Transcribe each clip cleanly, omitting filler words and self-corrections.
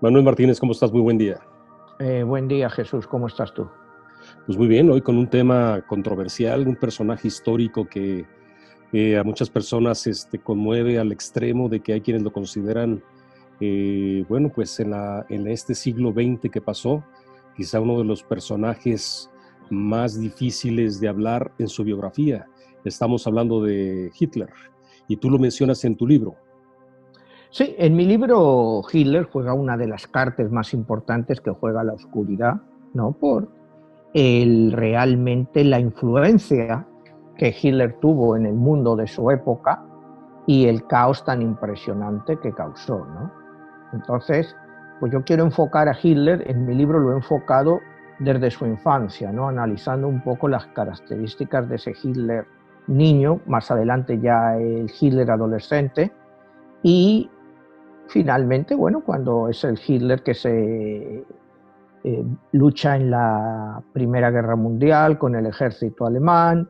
Manuel Martínez, ¿cómo estás? Muy buen día. Buen día, Jesús. ¿Cómo estás tú? Pues muy bien, hoy con un tema controversial, un personaje histórico que a muchas personas conmueve al extremo de que hay quienes lo consideran, bueno, pues en este siglo XX que pasó, quizá uno de los personajes más difíciles de hablar en su biografía. Estamos hablando de Hitler, y tú lo mencionas en tu libro. Sí, en mi libro Hitler juega una de las cartas más importantes que juega la oscuridad, ¿no? Por realmente la influencia que Hitler tuvo en el mundo de su época y el caos tan impresionante que causó, ¿no? Entonces, pues yo quiero enfocar a Hitler, en mi libro lo he enfocado desde su infancia, ¿no? Analizando un poco las características de ese Hitler niño, más adelante ya el Hitler adolescente, y finalmente, bueno, cuando es el Hitler que se lucha en la Primera Guerra Mundial con el ejército alemán,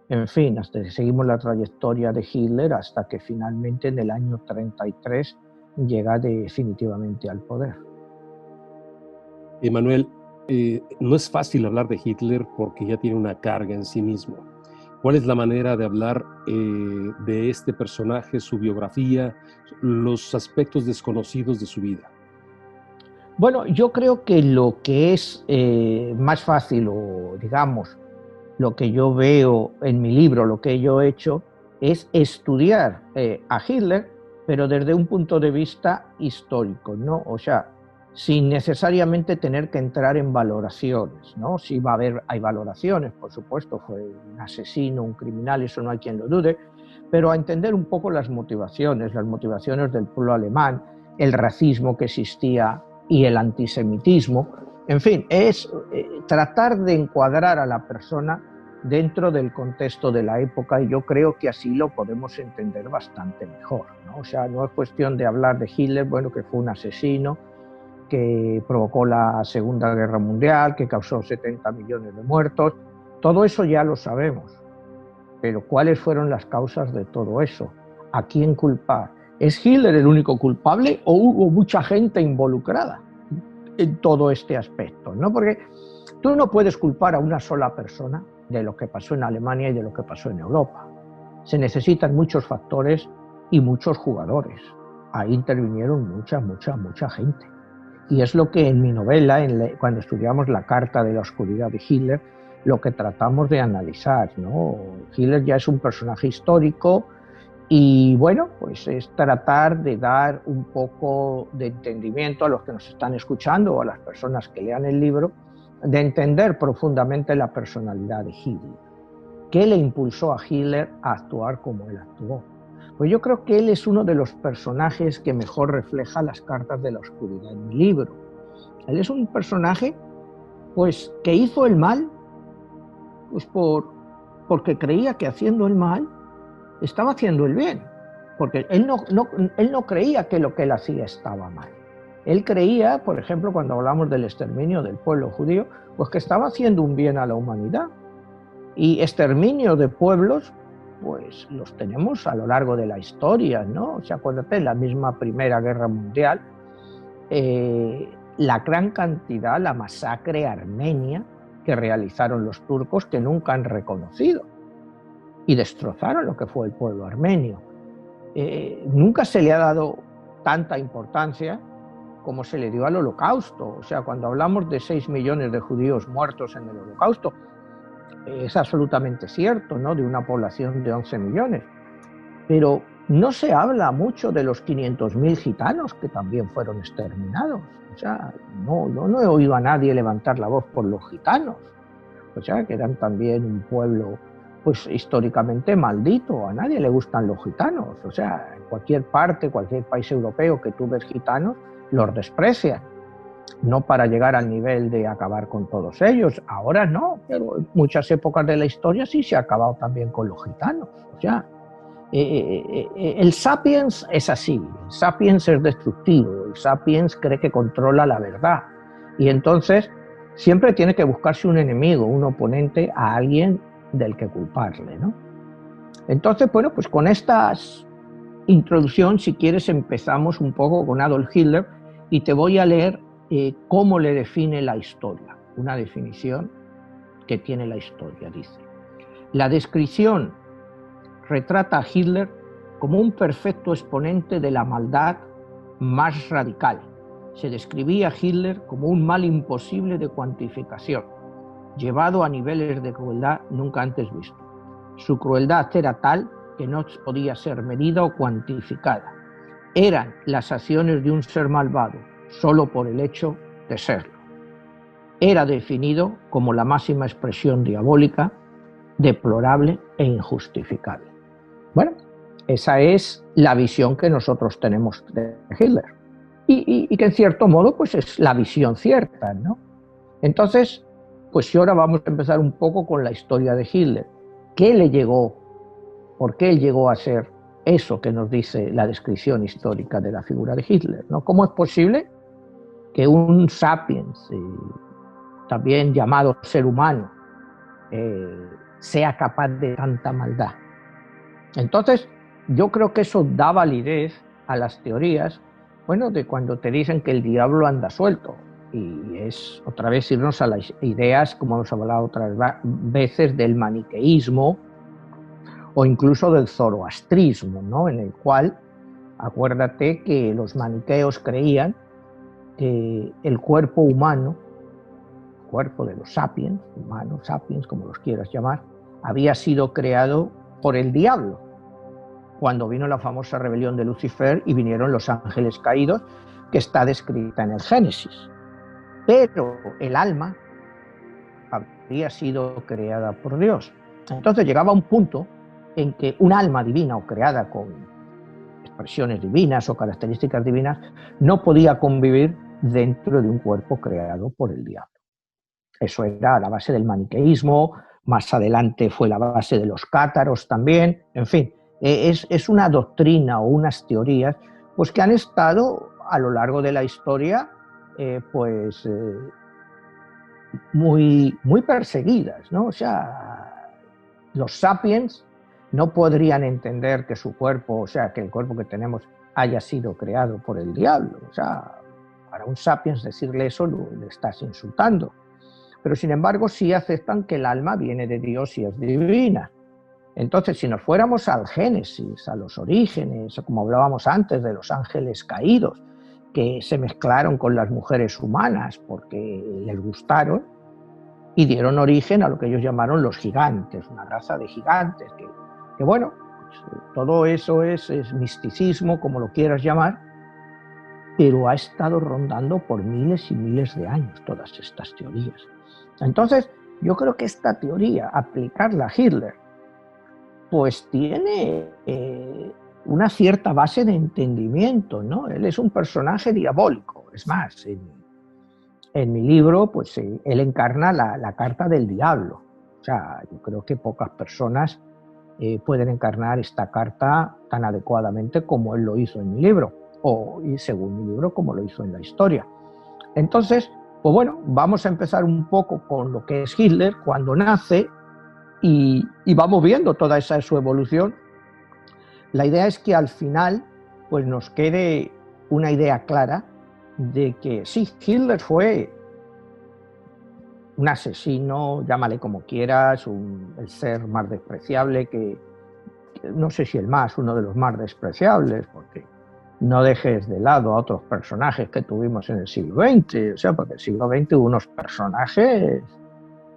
en fin, hasta que seguimos la trayectoria de Hitler hasta que finalmente en el año 33 llega definitivamente al poder. Emanuel, no es fácil hablar de Hitler porque ya tiene una carga en sí mismo. ¿Cuál es la manera de hablar de este personaje, su biografía, los aspectos desconocidos de su vida? Bueno, yo creo que lo que es más fácil, o digamos, lo que yo veo en mi libro, lo que yo he hecho, es estudiar a Hitler, pero desde un punto de vista histórico, ¿no? O sea, sin necesariamente tener que entrar en valoraciones, ¿no? Sí va a haber, hay valoraciones, por supuesto, fue un asesino, un criminal, eso no hay quien lo dude, pero a entender un poco las motivaciones del pueblo alemán, el racismo que existía y el antisemitismo, en fin, es tratar de encuadrar a la persona dentro del contexto de la época, y yo creo que así lo podemos entender bastante mejor, ¿no? O sea, no es cuestión de hablar de Hitler, bueno, que fue un asesino, que provocó la Segunda Guerra Mundial, que causó 70 millones de muertos, todo eso ya lo sabemos, pero ¿cuáles fueron las causas de todo eso? ¿A quién culpar? ¿Es Hitler el único culpable o hubo mucha gente involucrada en todo este aspecto, ¿no? Porque tú no puedes culpar a una sola persona de lo que pasó en Alemania y de lo que pasó en Europa. Se necesitan muchos factores y muchos jugadores. Ahí intervinieron mucha gente. Y es lo que en mi novela, cuando estudiamos la Carta de la Oscuridad de Hitler, lo que tratamos de analizar, ¿no? Hitler ya es un personaje histórico, y bueno, pues es tratar de dar un poco de entendimiento a los que nos están escuchando o a las personas que lean el libro, de entender profundamente la personalidad de Hitler. ¿Qué le impulsó a Hitler a actuar como él actuó? Pues yo creo que él es uno de los personajes que mejor refleja las cartas de la oscuridad en mi libro. Él es un personaje, pues, que hizo el mal, pues porque creía que haciendo el mal estaba haciendo el bien, porque él no creía que lo que él hacía estaba mal. Él creía, por ejemplo, cuando hablamos del exterminio del pueblo judío, pues que estaba haciendo un bien a la humanidad. Y exterminio de pueblos, pues los tenemos a lo largo de la historia, ¿no? O sea, acuérdate, en la misma Primera Guerra Mundial, la gran cantidad, la masacre armenia que realizaron los turcos, que nunca han reconocido, y destrozaron lo que fue el pueblo armenio. Nunca se le ha dado tanta importancia como se le dio al Holocausto. O sea, cuando hablamos de 6 millones de judíos muertos en el Holocausto, es absolutamente cierto, ¿no? De una población de 11 millones. Pero no se habla mucho de los 500.000 gitanos que también fueron exterminados. O sea, no he oído a nadie levantar la voz por los gitanos. O sea, que eran también un pueblo, pues históricamente maldito. A nadie le gustan los gitanos. O sea, en cualquier parte, cualquier país europeo que tú ves gitanos, los desprecian. no para llegar al nivel de acabar con todos ellos, ahora no, pero en muchas épocas de la historia sí se ha acabado también con los gitanos. O sea, el Sapiens es así, el Sapiens es destructivo, el Sapiens cree que controla la verdad y entonces siempre tiene que buscarse un enemigo, un oponente, a alguien del que culparle, ¿no? Entonces, bueno, pues con esta introducción, si quieres, empezamos un poco con Adolf Hitler y te voy a leer cómo le define la historia, una definición que tiene la historia, dice: la descripción retrata a Hitler como un perfecto exponente de la maldad más radical. Se describía a Hitler como un mal imposible de cuantificación, llevado a niveles de crueldad nunca antes vistos. Su crueldad era tal que no podía ser medida o cuantificada. Eran las acciones de un ser malvado solo por el hecho de serlo. Era definido como la máxima expresión diabólica, deplorable e injustificable. Bueno, esa es la visión que nosotros tenemos de Hitler y que en cierto modo pues es la visión cierta, ¿no? Entonces, pues si ahora vamos a empezar un poco con la historia de Hitler. ¿Qué le llegó? ¿Por qué él llegó a ser eso que nos dice la descripción histórica de la figura de Hitler, ¿no? ¿Cómo es posible que un sapiens, también llamado ser humano, sea capaz de tanta maldad? Entonces, yo creo que eso da validez a las teorías, bueno, de cuando te dicen que el diablo anda suelto. Y es otra vez irnos a las ideas, como hemos hablado otras veces, del maniqueísmo o incluso del zoroastrismo, ¿no? En el cual, acuérdate que los maniqueos creían que el cuerpo humano, el cuerpo de los sapiens, humanos, sapiens, como los quieras llamar, había sido creado por el diablo, cuando vino la famosa rebelión de Lucifer y vinieron los ángeles caídos, que está descrita en el Génesis. Pero el alma había sido creada por Dios. Entonces llegaba un punto en que un alma divina o creada con expresiones divinas o características divinas no podía convivir dentro de un cuerpo creado por el diablo. Eso era la base del maniqueísmo, más adelante fue la base de los cátaros también, en fin, es una doctrina o unas teorías pues, que han estado a lo largo de la historia muy perseguidas, ¿no? O sea, los sapiens no podrían entender que su cuerpo, o sea, que el cuerpo que tenemos haya sido creado por el diablo. O sea, para un sapiens decirle eso le estás insultando. Pero sin embargo sí aceptan que el alma viene de Dios y es divina. Entonces, si nos fuéramos al Génesis, a los orígenes, como hablábamos antes de los ángeles caídos, que se mezclaron con las mujeres humanas porque les gustaron y dieron origen a lo que ellos llamaron los gigantes, una raza de gigantes, que bueno, pues, todo eso es misticismo, como lo quieras llamar, pero ha estado rondando por miles y miles de años todas estas teorías. Entonces, yo creo que esta teoría, aplicarla a Hitler, pues tiene una cierta base de entendimiento, ¿no? Él es un personaje diabólico. Es más, en mi libro, pues él encarna la carta del diablo. O sea, yo creo que pocas personas pueden encarnar esta carta tan adecuadamente como él lo hizo en mi libro, y según mi libro, como lo hizo en la historia. Entonces, pues bueno, vamos a empezar un poco con lo que es Hitler cuando nace y vamos viendo toda esa su evolución. La idea es que al final pues nos quede una idea clara de que sí, Hitler fue un asesino, llámale como quieras, el ser más despreciable, que no sé si el más, uno de los más despreciables, porque no dejes de lado a otros personajes que tuvimos en el siglo XX, o sea, porque el siglo XX hubo unos personajes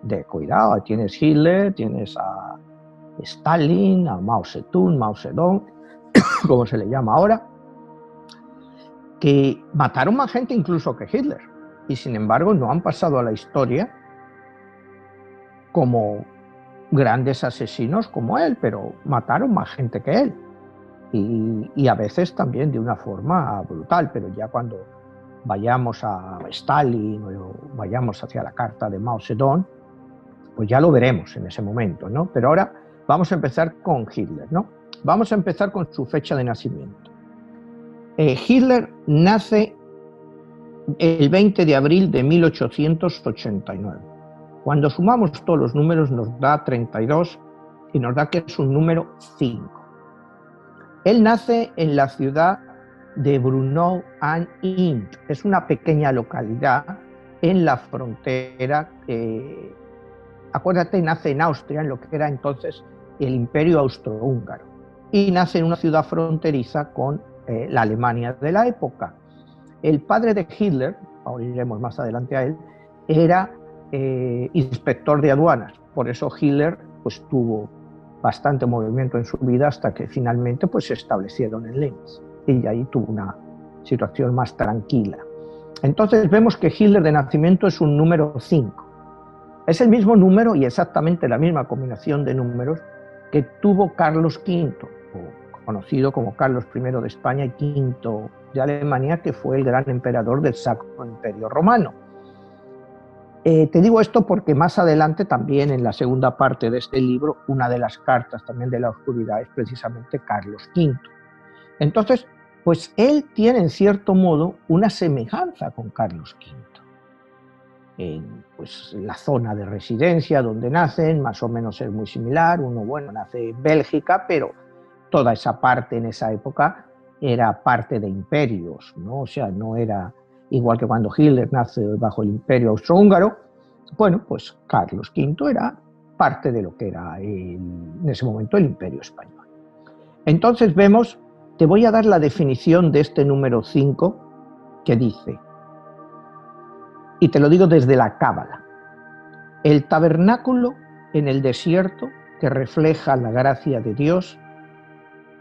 de cuidado. Tienes Hitler, tienes a Stalin, a Mao Zedong, como se le llama ahora, que mataron más gente incluso que Hitler, y sin embargo no han pasado a la historia como grandes asesinos como él, pero mataron más gente que él. Y a veces también de una forma brutal, pero ya cuando vayamos a Stalin o vayamos hacia la carta de Mao Zedong, pues ya lo veremos en ese momento, ¿no? Pero ahora vamos a empezar con Hitler, ¿no? Vamos a empezar con su fecha de nacimiento. Hitler nace el 20 de abril de 1889. Cuando sumamos todos los números nos da 32 y nos da que es un número 5. Él nace en la ciudad de Brno-an-Int. Es una pequeña localidad en la frontera, acuérdate, nace en Austria, en lo que era entonces el Imperio Austrohúngaro, y nace en una ciudad fronteriza con la Alemania de la época. El padre de Hitler, ahora iremos más adelante a él, era inspector de aduanas, por eso Hitler pues tuvo bastante movimiento en su vida hasta que finalmente pues se establecieron en Linz y ahí tuvo una situación más tranquila. Entonces vemos que Hitler de nacimiento es un número 5. Es el mismo número y exactamente la misma combinación de números que tuvo Carlos V, conocido como Carlos I de España y V de Alemania, que fue el gran emperador del Sacro Imperio Romano. Te digo esto porque más adelante también en la segunda parte de este libro, una de las cartas también de la oscuridad es precisamente Carlos V. Entonces, pues él tiene en cierto modo una semejanza con Carlos V. En pues, la zona de residencia donde nacen, más o menos es muy similar. Uno, bueno, nace en Bélgica, pero toda esa parte en esa época era parte de imperios, ¿no? O sea, no era igual que cuando Hitler nace bajo el Imperio Austrohúngaro. Bueno, pues Carlos V era parte de lo que era en ese momento el Imperio Español. Entonces vemos, te voy a dar la definición de este número 5 que dice, y te lo digo desde la Cábala: el tabernáculo en el desierto que refleja la gracia de Dios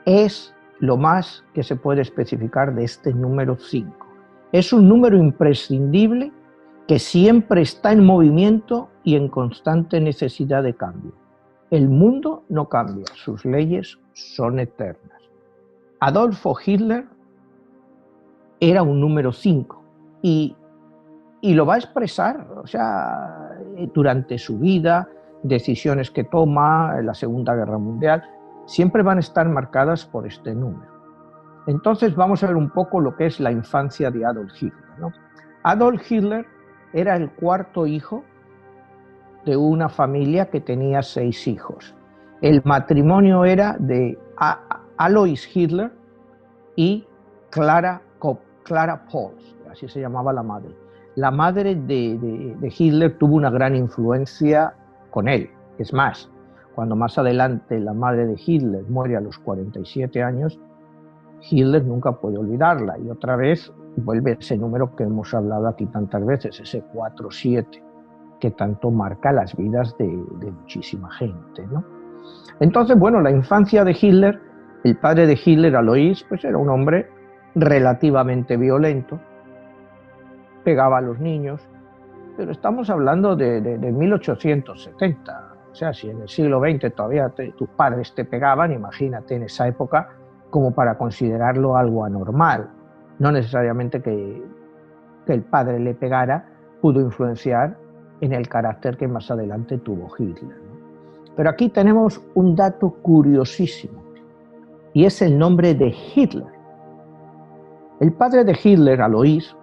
es lo más que se puede especificar de este número 5. Es un número imprescindible que siempre está en movimiento y en constante necesidad de cambio. El mundo no cambia, sus leyes son eternas. Adolfo Hitler era un número 5 y lo va a expresar, o sea, durante su vida, decisiones que toma en la Segunda Guerra Mundial, siempre van a estar marcadas por este número. Entonces vamos a ver un poco lo que es la infancia de Adolf Hitler, ¿no? Adolf Hitler era el cuarto hijo de una familia que tenía 6 hijos. El matrimonio era de Alois Hitler y Clara Pols, así se llamaba la madre. La madre de Hitler tuvo una gran influencia con él. Es más, cuando más adelante la madre de Hitler muere a los 47 años, Hitler nunca puede olvidarla y otra vez vuelve ese número que hemos hablado aquí tantas veces, ese 47, que tanto marca las vidas de muchísima gente, ¿no? Entonces, bueno, la infancia de Hitler, el padre de Hitler, Alois, pues era un hombre relativamente violento, pegaba a los niños, pero estamos hablando de 1870, o sea, si en el siglo XX todavía tus padres te pegaban, imagínate en esa época, como para considerarlo algo anormal. No necesariamente que el padre le pegara pudo influenciar en el carácter que más adelante tuvo Hitler, ¿no? Pero aquí tenemos un dato curiosísimo, y es el nombre de Hitler. El padre de Hitler, Alois,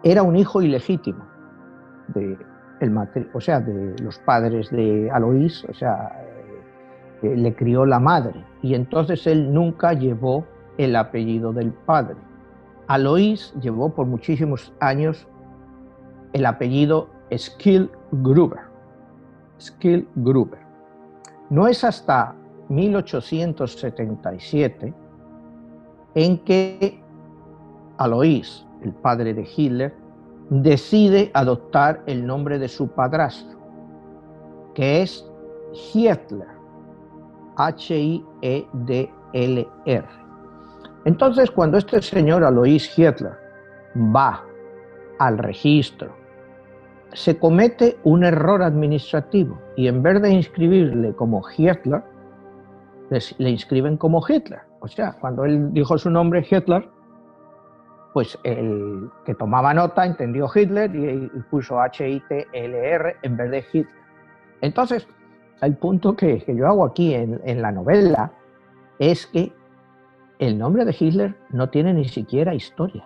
era un hijo ilegítimo de los padres de Alois, o sea, le crió la madre, y entonces él nunca llevó el apellido del padre. Alois llevó por muchísimos años el apellido Schillgruber. No es hasta 1877 en que Alois, el padre de Hitler, decide adoptar el nombre de su padrastro, que es Hitler, H-I-E-D-L-R. Entonces, cuando este señor Alois Hitler va al registro, se comete un error administrativo y en vez de inscribirle como Hitler, le inscriben como Hitler. O sea, cuando él dijo su nombre Hitler, pues el que tomaba nota entendió Hitler y puso Hitler en vez de Hitler. Entonces, el punto que yo hago aquí en la novela es que el nombre de Hitler no tiene ni siquiera historia,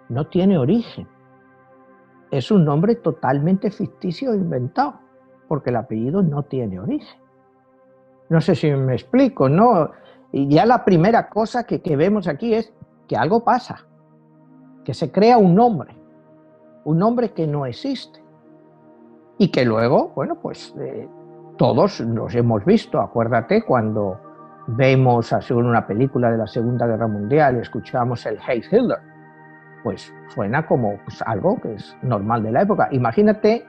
no tiene origen. Es un nombre totalmente ficticio e inventado, porque el apellido no tiene origen. No sé si me explico, ¿no? Y ya la primera cosa que vemos aquí es que algo pasa, que se crea un nombre que no existe. Y que luego, bueno, pues todos los hemos visto. Acuérdate cuando vemos, según una película de la Segunda Guerra Mundial, escuchamos el Heil Hitler, pues suena como pues, algo que es normal de la época. Imagínate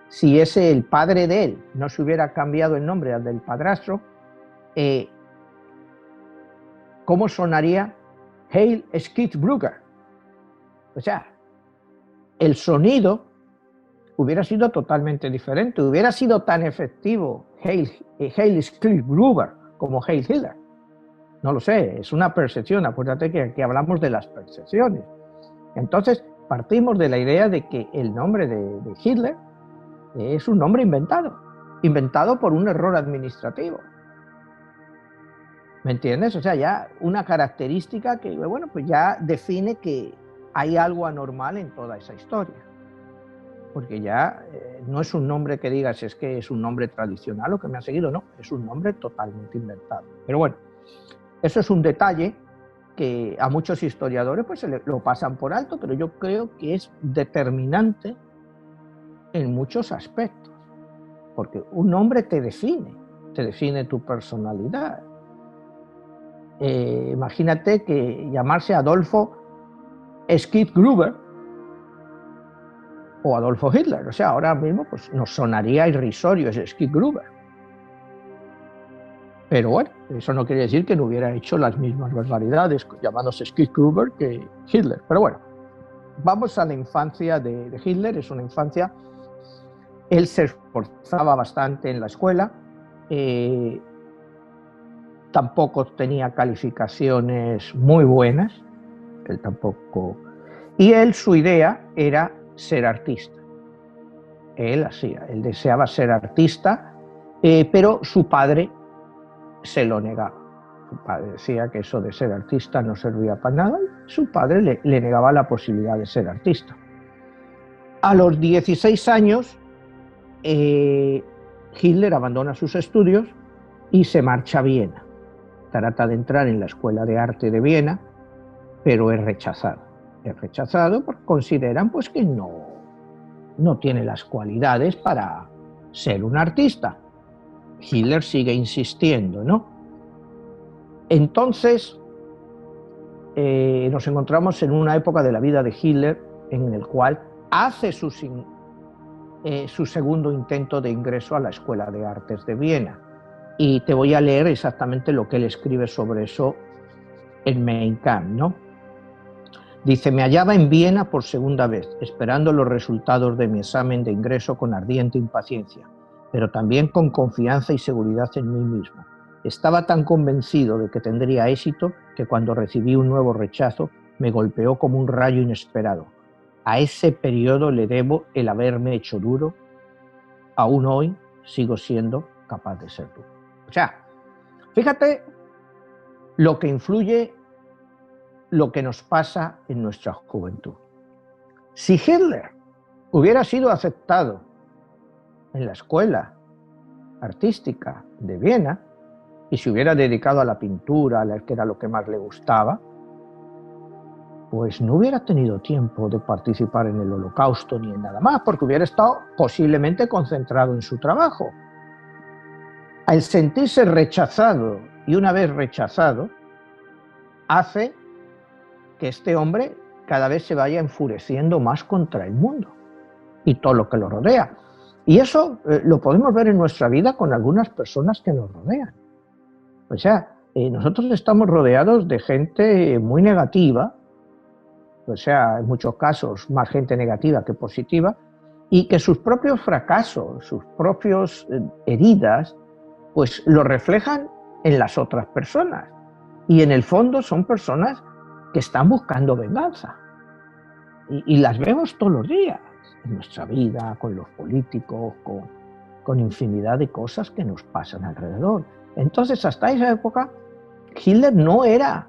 si el padre de él no se hubiera cambiado el nombre al del padrastro, ¿cómo sonaría Heil Skitbrugger? O sea, el sonido hubiera sido totalmente diferente, hubiera sido tan efectivo Heil Skitbrugger como Heil Hitler. No lo sé, es una percepción, acuérdate que hablamos de las percepciones. Entonces, partimos de la idea de que el nombre de Hitler es un nombre inventado por un error administrativo. ¿Me entiendes? O sea, ya una característica que, bueno, pues ya define que hay algo anormal en toda esa historia. Porque ya no es un nombre que digas es que es un nombre tradicional lo que me ha seguido, no, es un nombre totalmente inventado. Pero bueno, eso es un detalle que a muchos historiadores pues lo pasan por alto, pero yo creo que es determinante en muchos aspectos, porque un nombre te define tu personalidad. Imagínate que llamarse Adolfo Skitgruber o Adolfo Hitler, o sea, ahora mismo pues nos sonaría irrisorio ese Skitgruber. Pero bueno, eso no quiere decir que no hubiera hecho las mismas barbaridades llamándose Skitgruber que Hitler. Pero bueno, vamos a la infancia de Hitler. Es una infancia, él se esforzaba bastante en la escuela, tampoco tenía calificaciones muy buenas, él tampoco, y su idea era ser artista. Él deseaba ser artista, pero su padre se lo negaba. Su padre decía que eso de ser artista no servía para nada y su padre le negaba la posibilidad de ser artista. A los 16 años, Hitler abandona sus estudios y se marcha a Viena. Trata de entrar en la Escuela de Arte de Viena, pero es rechazado. Es rechazado porque consideran pues, que no tiene las cualidades para ser un artista. Hitler sigue insistiendo, ¿no? Entonces, nos encontramos en una época de la vida de Hitler en el cual hace su segundo intento de ingreso a la Escuela de Artes de Viena. Y te voy a leer exactamente lo que él escribe sobre eso en Mein Kampf, ¿no? Dice, me hallaba en Viena por segunda vez, esperando los resultados de mi examen de ingreso con ardiente impaciencia, pero también con confianza y seguridad en mí mismo. Estaba tan convencido de que tendría éxito que cuando recibí un nuevo rechazo me golpeó como un rayo inesperado. A ese periodo le debo el haberme hecho duro. Aún hoy sigo siendo capaz de ser duro. O sea, fíjate lo que influye lo que nos pasa en nuestra juventud. Si Hitler hubiera sido aceptado en la escuela artística de Viena y se hubiera dedicado a la pintura, que era lo que más le gustaba, pues no hubiera tenido tiempo de participar en el Holocausto ni en nada más, porque hubiera estado posiblemente concentrado en su trabajo. Al sentirse rechazado, y una vez rechazado, hace que este hombre cada vez se vaya enfureciendo más contra el mundo y todo lo que lo rodea. Y eso lo podemos ver en nuestra vida con algunas personas que nos rodean. O sea, nosotros estamos rodeados de gente muy negativa, o sea, en muchos casos más gente negativa que positiva, y que sus propios fracasos, sus propias heridas, pues lo reflejan en las otras personas. Y en el fondo son personas que están buscando venganza. y las vemos todos los días en nuestra vida, con los políticos, con infinidad de cosas que nos pasan alrededor. Entonces, hasta esa época, Hitler no era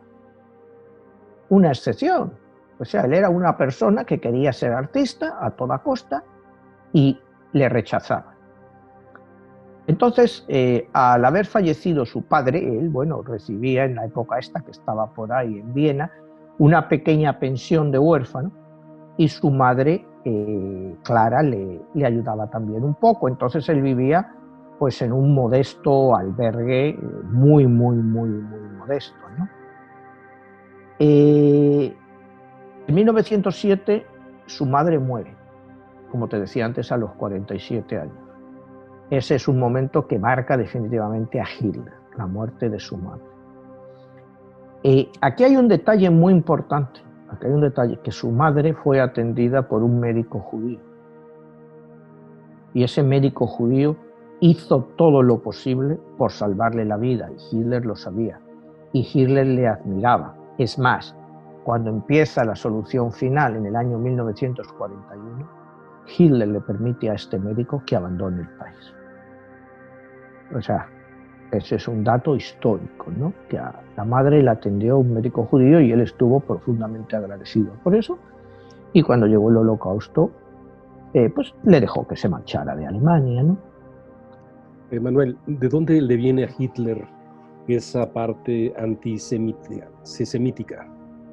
una excepción. O sea, él era una persona que quería ser artista a toda costa y le rechazaban. Entonces, al haber fallecido su padre, él, bueno, recibía en la época esta, que estaba por ahí en Viena, una pequeña pensión de huérfano, y su madre, Clara, le ayudaba también un poco. Entonces él vivía pues en un modesto albergue, muy modesto, ¿no? En 1907 su madre muere, como te decía antes, a los 47 años. Ese es un momento que marca definitivamente a Hitler, la muerte de su madre. Aquí hay un detalle muy importante. Aquí hay un detalle, que su madre fue atendida por un médico judío. Y ese médico judío hizo todo lo posible por salvarle la vida, y Hitler lo sabía. Y Hitler le admiraba. Es más, cuando empieza la solución final en el año 1941, Hitler le permite a este médico que abandone el país. O sea, ese es un dato histórico, ¿no? Que a la madre la atendió un médico judío y él estuvo profundamente agradecido por eso. Y cuando llegó el Holocausto, pues le dejó que se marchara de Alemania, ¿no? Manuel, ¿de dónde le viene a Hitler esa parte antisemítica,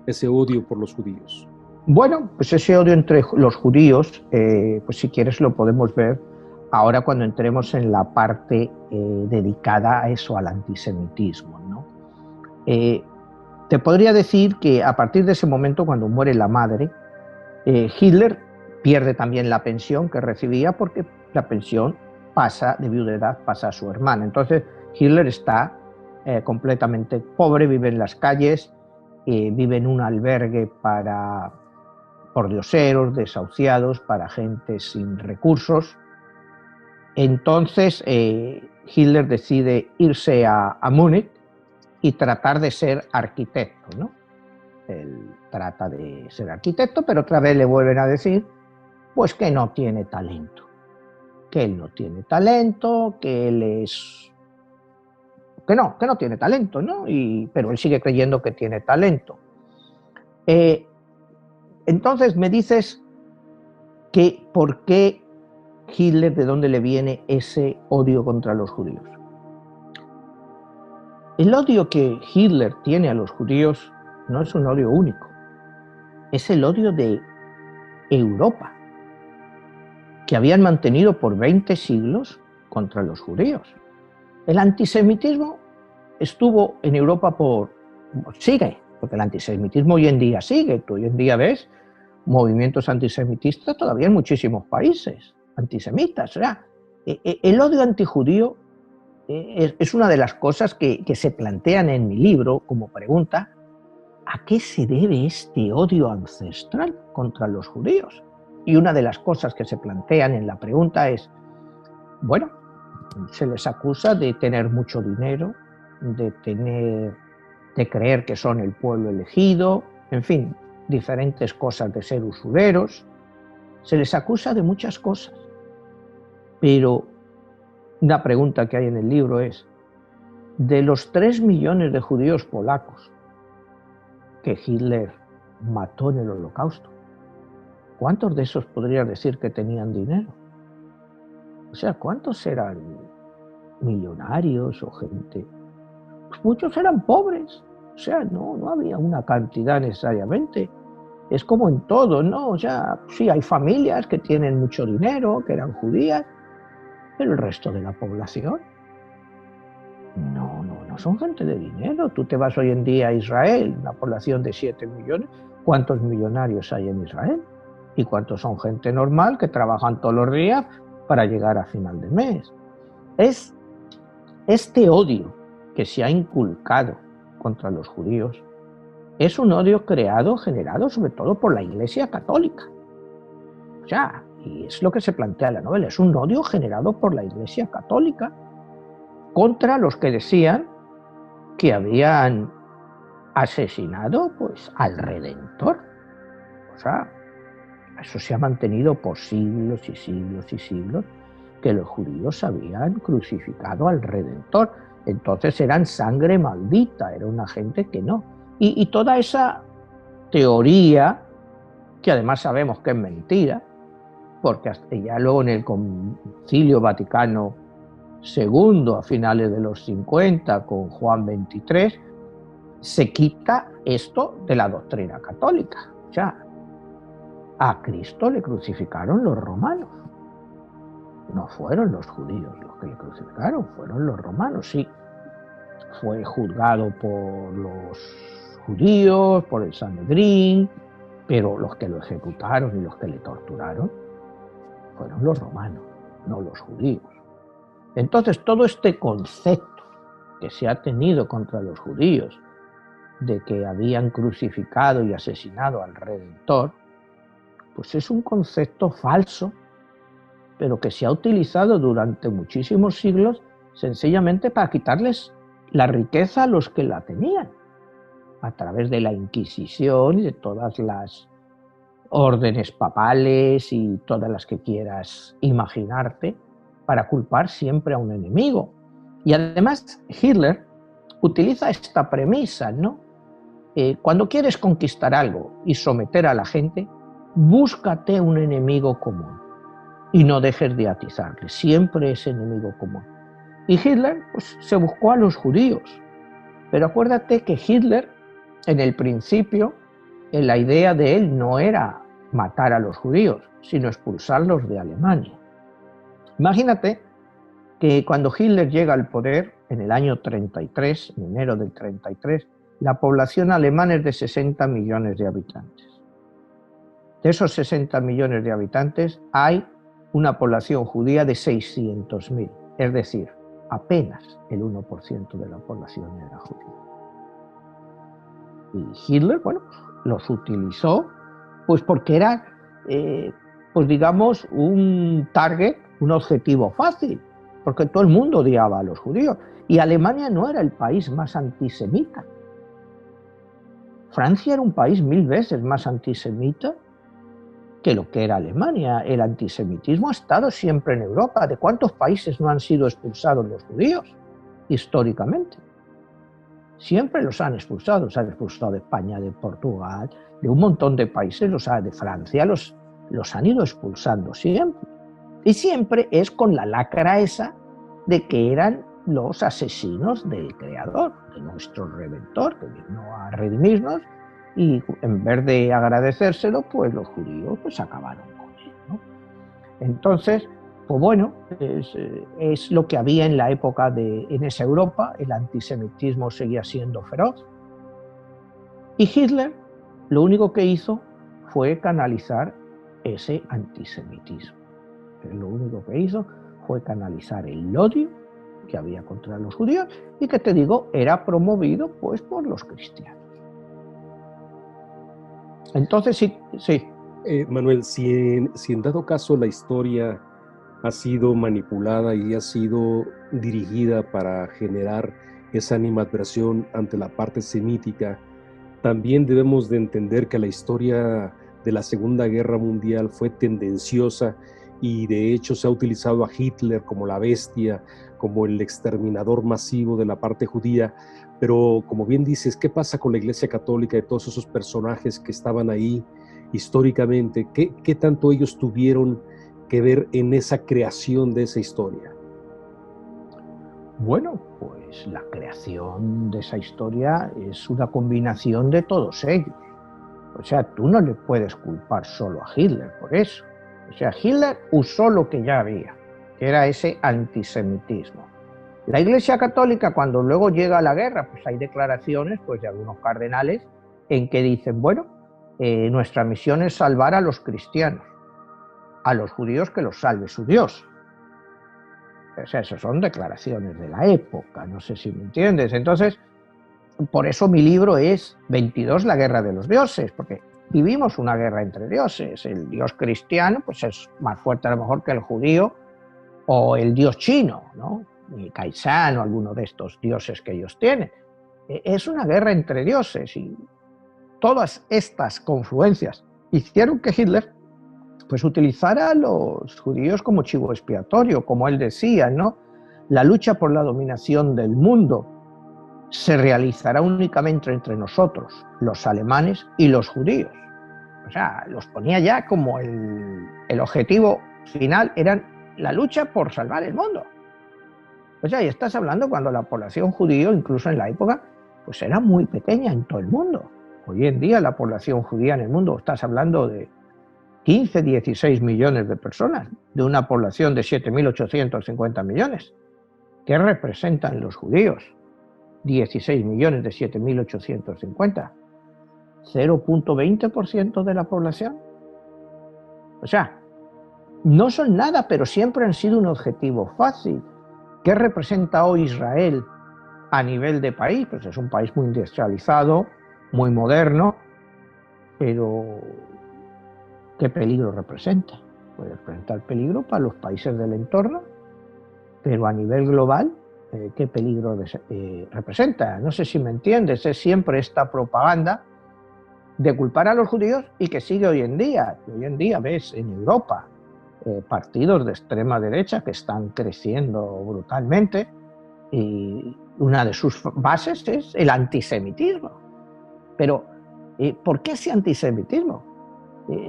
ese odio por los judíos? Bueno, pues ese odio entre los judíos, pues si quieres lo podemos ver ahora cuando entremos en la parte dedicada a eso, al antisemitismo, ¿no? Te podría decir que a partir de ese momento, cuando muere la madre, Hitler pierde también la pensión que recibía, porque la pensión de viudedad pasa a su hermana. Entonces Hitler está completamente pobre, vive en las calles, vive en un albergue para pordioseros, desahuciados, para gente sin recursos. Entonces Hitler decide irse a Múnich y tratar de ser arquitecto, ¿no? Él trata de ser arquitecto, pero otra vez le vuelven a decir pues que no tiene talento, que él no tiene talento, que él es... que no tiene talento, ¿no? Pero él sigue creyendo que tiene talento. Entonces me dices que por qué Hitler, de dónde le viene ese odio contra los judíos. El odio que Hitler tiene a los judíos no es un odio único, es el odio de Europa, que habían mantenido por 20 siglos contra los judíos. El antisemitismo estuvo en Europa sigue, porque el antisemitismo hoy en día sigue. Tú hoy en día ves movimientos antisemitistas todavía en muchísimos países, antisemitas. O sea, el odio antijudío es una de las cosas que se plantean en mi libro como pregunta: ¿a qué se debe este odio ancestral contra los judíos? Y una de las cosas que se plantean en la pregunta es, bueno, se les acusa de tener mucho dinero, de creer que son el pueblo elegido, en fin, diferentes cosas, de ser usureros. Se les acusa de muchas cosas. Pero una pregunta que hay en el libro es, de los 3 millones de judíos polacos que Hitler mató en el Holocausto, ¿cuántos de esos podrías decir que tenían dinero? O sea, ¿cuántos eran millonarios o gente? Pues muchos eran pobres. O sea, no había una cantidad necesariamente. Es como en todo, ¿no? O sea, sí, hay familias que tienen mucho dinero, que eran judías, pero el resto de la población no son gente de dinero. Tú te vas hoy en día a Israel, una población de 7 millones, ¿cuántos millonarios hay en Israel? ¿Y cuántos son gente normal que trabajan todos los días para llegar a final de mes? Es este odio que se ha inculcado contra los judíos, es un odio generado sobre todo por la Iglesia Católica. O sea, y es lo que se plantea en la novela, es un odio generado por la Iglesia Católica contra los que decían que habían asesinado pues al Redentor. O sea, Eso se ha mantenido por siglos y siglos y siglos, que los judíos habían crucificado al Redentor. Entonces eran sangre maldita, era una gente que no. Y toda esa teoría, que además sabemos que es mentira, porque hasta ya luego en el Concilio Vaticano II, a finales de los 50, con Juan XXIII, se quita esto de la doctrina católica. O sea, a Cristo le crucificaron los romanos. No fueron los judíos los que le crucificaron, fueron los romanos, sí. Fue juzgado por los judíos, por el Sanedrín, pero los que lo ejecutaron y los que le torturaron fueron los romanos, no los judíos. Entonces, todo este concepto que se ha tenido contra los judíos de que habían crucificado y asesinado al Redentor, pues es un concepto falso, pero que se ha utilizado durante muchísimos siglos sencillamente para quitarles la riqueza a los que la tenían, a través de la Inquisición y de todas las órdenes papales y todas las que quieras imaginarte, para culpar siempre a un enemigo. Y además Hitler utiliza esta premisa, ¿no? Cuando quieres conquistar algo y someter a la gente, búscate un enemigo común y no dejes de atizarle, siempre es enemigo común. Y Hitler pues, se buscó a los judíos, pero acuérdate que Hitler, en el principio, la idea de él no era matar a los judíos, sino expulsarlos de Alemania. Imagínate que cuando Hitler llega al poder, en el año 33, en enero del 33, la población alemana es de 60 millones de habitantes. De esos 60 millones de habitantes hay una población judía de 600.000, es decir, apenas el 1% de la población era judía. Y Hitler, bueno, los utilizó pues porque era, pues digamos, un target, un objetivo fácil, porque todo el mundo odiaba a los judíos. Y Alemania no era el país más antisemita. Francia era un país 1000 veces más antisemita que lo que era Alemania. El antisemitismo ha estado siempre en Europa. ¿De cuántos países no han sido expulsados los judíos históricamente? Siempre los han expulsado de España, de Portugal, de un montón de países, de Francia, los han ido expulsando siempre. Y siempre es con la lacra esa de que eran los asesinos del Creador, de nuestro Redentor, que vino a redimirnos, y en vez de agradecérselo, pues los judíos pues acabaron con él, ¿no? Entonces, pues bueno, es lo que había en la época en esa Europa. El antisemitismo seguía siendo feroz. Y Hitler lo único que hizo fue canalizar ese antisemitismo. Lo único que hizo fue canalizar el odio que había contra los judíos y que, te digo, era promovido pues por los cristianos. Entonces, sí. Manuel, si en dado caso la historia ha sido manipulada y ha sido dirigida para generar esa animadversión ante la parte semítica, también debemos de entender que la historia de la Segunda Guerra Mundial fue tendenciosa y de hecho se ha utilizado a Hitler como la bestia, como el exterminador masivo de la parte judía. Pero como bien dices, ¿qué pasa con la Iglesia Católica y todos esos personajes que estaban ahí históricamente? ¿Qué tanto ellos tuvieron que ver en esa creación de esa historia? Bueno, pues la creación de esa historia es una combinación de todos ellos. O sea, tú no le puedes culpar solo a Hitler por eso. O sea, Hitler usó lo que ya había, que era ese antisemitismo. La Iglesia Católica, cuando luego llega la guerra, pues hay declaraciones pues, de algunos cardenales en que dicen, bueno, nuestra misión es salvar a los cristianos, a los judíos que los salve su Dios. O sea, esas son declaraciones de la época, no sé si me entiendes. Entonces, por eso mi libro es 22, la guerra de los dioses, porque vivimos una guerra entre dioses. El dios cristiano pues es más fuerte a lo mejor que el judío o el dios chino, ¿no? El Kaisan o alguno de estos dioses que ellos tienen. Es una guerra entre dioses y todas estas confluencias hicieron que Hitler pues utilizar a los judíos como chivo expiatorio, como él decía, ¿no? La lucha por la dominación del mundo se realizará únicamente entre nosotros, los alemanes y los judíos. O sea, los ponía ya como el objetivo final, eran la lucha por salvar el mundo. O sea, y estás hablando cuando la población judía, incluso en la época, pues era muy pequeña en todo el mundo. Hoy en día la población judía en el mundo, estás hablando de 15, 16 millones de personas, de una población de 7.850 millones. ¿Qué representan los judíos? 16 millones de 7.850. 0,20% de la población. O sea, no son nada, pero siempre han sido un objetivo fácil. ¿Qué representa hoy Israel a nivel de país? Pues es un país muy industrializado, muy moderno, pero ¿qué peligro representa? Puede representar peligro para los países del entorno, pero a nivel global, ¿qué peligro representa? No sé si me entiendes, es siempre esta propaganda de culpar a los judíos y que sigue hoy en día. Hoy en día ves en Europa partidos de extrema derecha que están creciendo brutalmente y una de sus bases es el antisemitismo. Pero, ¿por qué ese antisemitismo?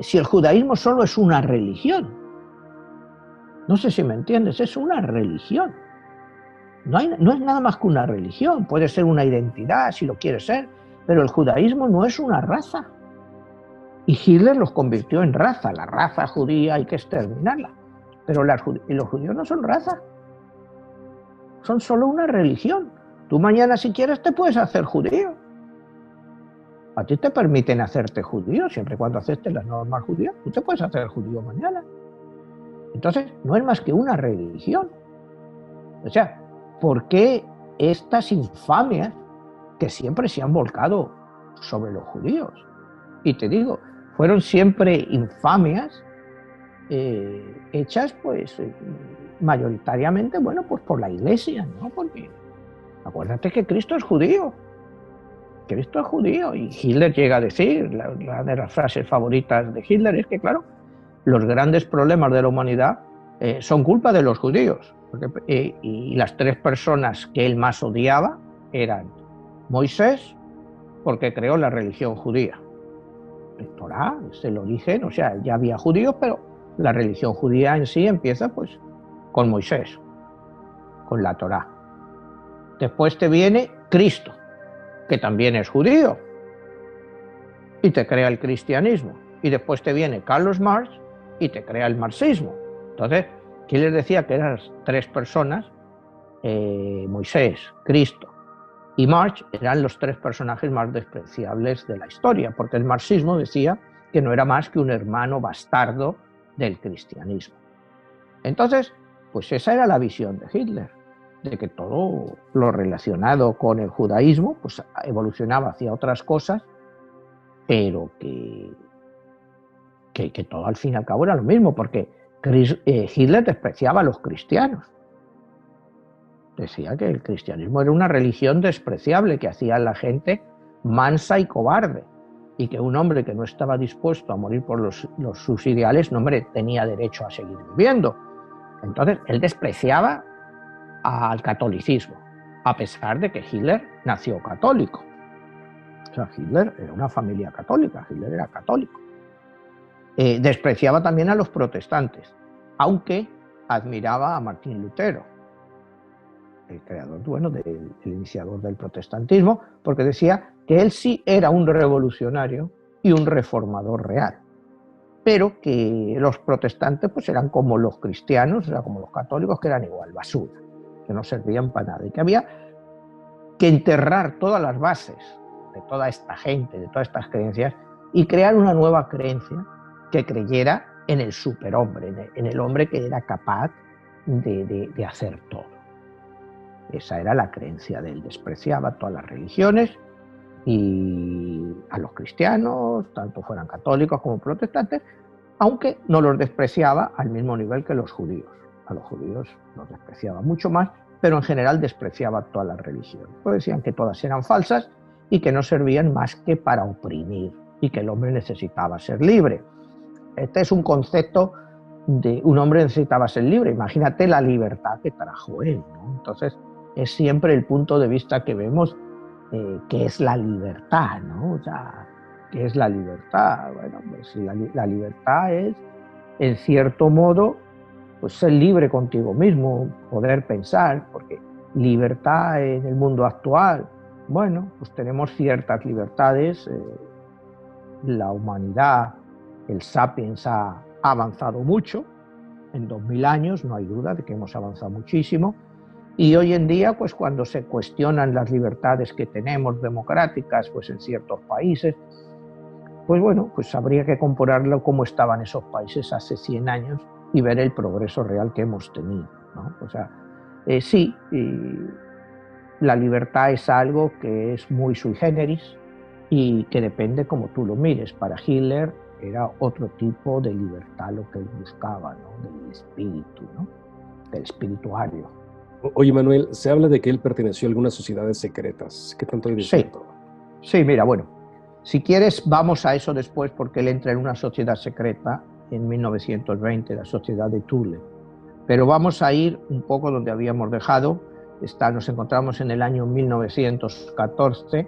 Si el judaísmo solo es una religión. No sé si me entiendes, es una religión. No es nada más que una religión, puede ser una identidad si lo quiere ser, pero el judaísmo no es una raza. Y Hitler los convirtió en raza. La raza judía hay que exterminarla. Pero los judíos no son raza. Son solo una religión. Tú mañana, si quieres, te puedes hacer judío. A ti te permiten hacerte judío, siempre y cuando aceptes las normas judías. Tú te puedes hacer judío mañana. Entonces, no es más que una religión. O sea, ¿por qué estas infamias que siempre se han volcado sobre los judíos? Y te digo, fueron siempre infamias hechas pues mayoritariamente, bueno, pues por la Iglesia, ¿no? Porque acuérdate que Cristo es judío. Cristo es judío y Hitler llega a decir, una de las frases favoritas de Hitler es que, claro, los grandes problemas de la humanidad son culpa de los judíos. Y las tres personas que él más odiaba eran Moisés, porque creó la religión judía. El Torá es el origen, o sea, ya había judíos, pero la religión judía en sí empieza pues con Moisés, con la Torá. Después te viene Cristo, que también es judío, y te crea el cristianismo. Y después te viene Carlos Marx y te crea el marxismo. Entonces, ¿quién les decía que eran tres personas? Moisés, Cristo y Marx eran los tres personajes más despreciables de la historia, porque el marxismo decía que no era más que un hermano bastardo del cristianismo. Entonces, pues esa era la visión de Hitler, de que todo lo relacionado con el judaísmo pues evolucionaba hacia otras cosas, pero que todo al fin y al cabo era lo mismo, porque Hitler despreciaba a los cristianos. Decía que el cristianismo era una religión despreciable, que hacía a la gente mansa y cobarde, y que un hombre que no estaba dispuesto a morir por sus ideales, no, hombre, tenía derecho a seguir viviendo. Entonces, él despreciaba al catolicismo, a pesar de que Hitler nació católico. O sea, Hitler era una familia católica, Hitler era católico. Despreciaba también a los protestantes, aunque admiraba a Martín Lutero, el creador, bueno, el iniciador del protestantismo, porque decía que él sí era un revolucionario y un reformador real, pero que los protestantes pues eran como los cristianos, o sea, como los católicos, que eran igual basura, que no servían para nada, y que había que enterrar todas las bases de toda esta gente, de todas estas creencias, y crear una nueva creencia que creyera en el superhombre, en el hombre que era capaz de hacer todo. Esa era la creencia de él. Despreciaba todas las religiones y a los cristianos, tanto fueran católicos como protestantes, aunque no los despreciaba al mismo nivel que los judíos. A los judíos los despreciaba mucho más, pero en general despreciaba todas las religiones. Pues decían que todas eran falsas y que no servían más que para oprimir y que el hombre necesitaba ser libre. Este es un concepto de un hombre necesitaba ser libre. Imagínate la libertad que trajo él, ¿no? Entonces, es siempre el punto de vista que vemos, que es la libertad, ¿no? O sea, ¿qué es la libertad? Bueno, pues la libertad es, en cierto modo, pues ser libre contigo mismo, poder pensar, porque libertad en el mundo actual, bueno, pues tenemos ciertas libertades, la humanidad, el sapiens ha avanzado mucho, en 2000 años, no hay duda de que hemos avanzado muchísimo, y hoy en día, pues cuando se cuestionan las libertades que tenemos democráticas, pues en ciertos países, pues bueno, pues habría que compararlo cómo estaban esos países hace 100 años y ver el progreso real que hemos tenido, ¿no? O sea, sí, la libertad es algo que es muy sui generis y que depende como tú lo mires. Para Hitler era otro tipo de libertad lo que él buscaba, ¿no? Del espíritu, ¿no? Del espirituario. Oye, Manuel, se habla de que él perteneció a algunas sociedades secretas. ¿Qué tanto hay de cierto? Sí, mira, bueno, si quieres vamos a eso después, porque él entra en una sociedad secreta en 1920, la sociedad de Thule. Pero vamos a ir un poco donde habíamos dejado. Nos encontramos en el año 1914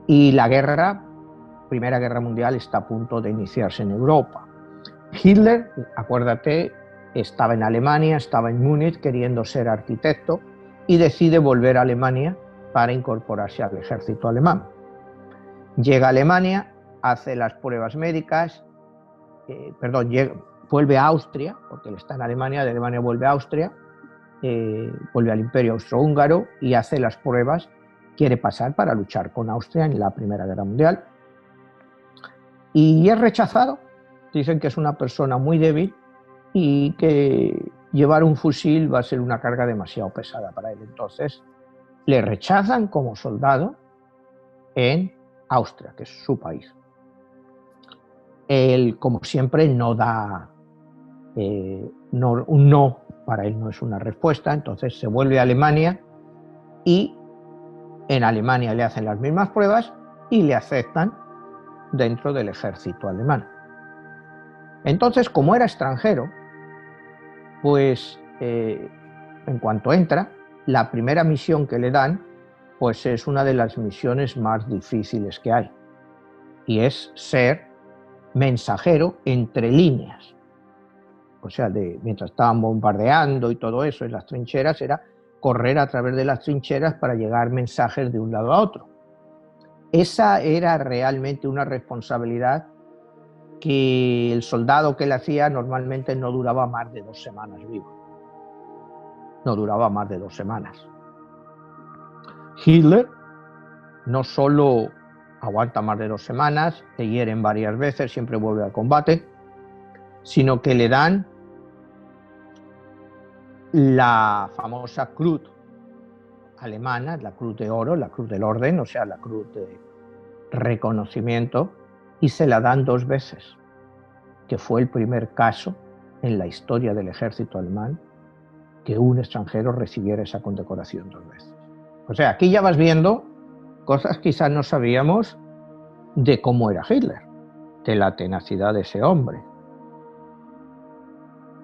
y la Primera Guerra Mundial está a punto de iniciarse en Europa. Hitler, acuérdate, estaba en Alemania, estaba en Múnich queriendo ser arquitecto y decide volver a Alemania para incorporarse al ejército alemán. Llega a Alemania, hace las pruebas médicas, vuelve a Austria, porque él está en Alemania, de Alemania vuelve a Austria, vuelve al Imperio Austrohúngaro y hace las pruebas, quiere pasar para luchar con Austria en la Primera Guerra Mundial. Y es rechazado, dicen que es una persona muy débil y que llevar un fusil va a ser una carga demasiado pesada para él. Entonces, le rechazan como soldado en Austria, que es su país. Él, como siempre, no da un no, para él no es una respuesta, entonces se vuelve a Alemania y en Alemania le hacen las mismas pruebas y le aceptan dentro del ejército alemán. Entonces, como era extranjero, pues en cuanto entra, la primera misión que le dan, pues es una de las misiones más difíciles que hay, y es ser mensajero entre líneas. O sea, mientras estaban bombardeando y todo eso en las trincheras, era correr a través de las trincheras para llegar mensajes de un lado a otro. Esa era realmente una responsabilidad que el soldado que le hacía normalmente no duraba más de 2 semanas vivo. No duraba más de 2 semanas. Hitler no solo aguanta más de 2 semanas, le hieren varias veces, siempre vuelve al combate, sino que le dan la famosa cruz alemana, la cruz de oro, la cruz del orden, o sea, la cruz de reconocimiento, y se la dan 2 veces, que fue el primer caso en la historia del ejército alemán que un extranjero recibiera esa condecoración 2 veces. O sea, aquí ya vas viendo cosas que quizás no sabíamos de cómo era Hitler, de la tenacidad de ese hombre,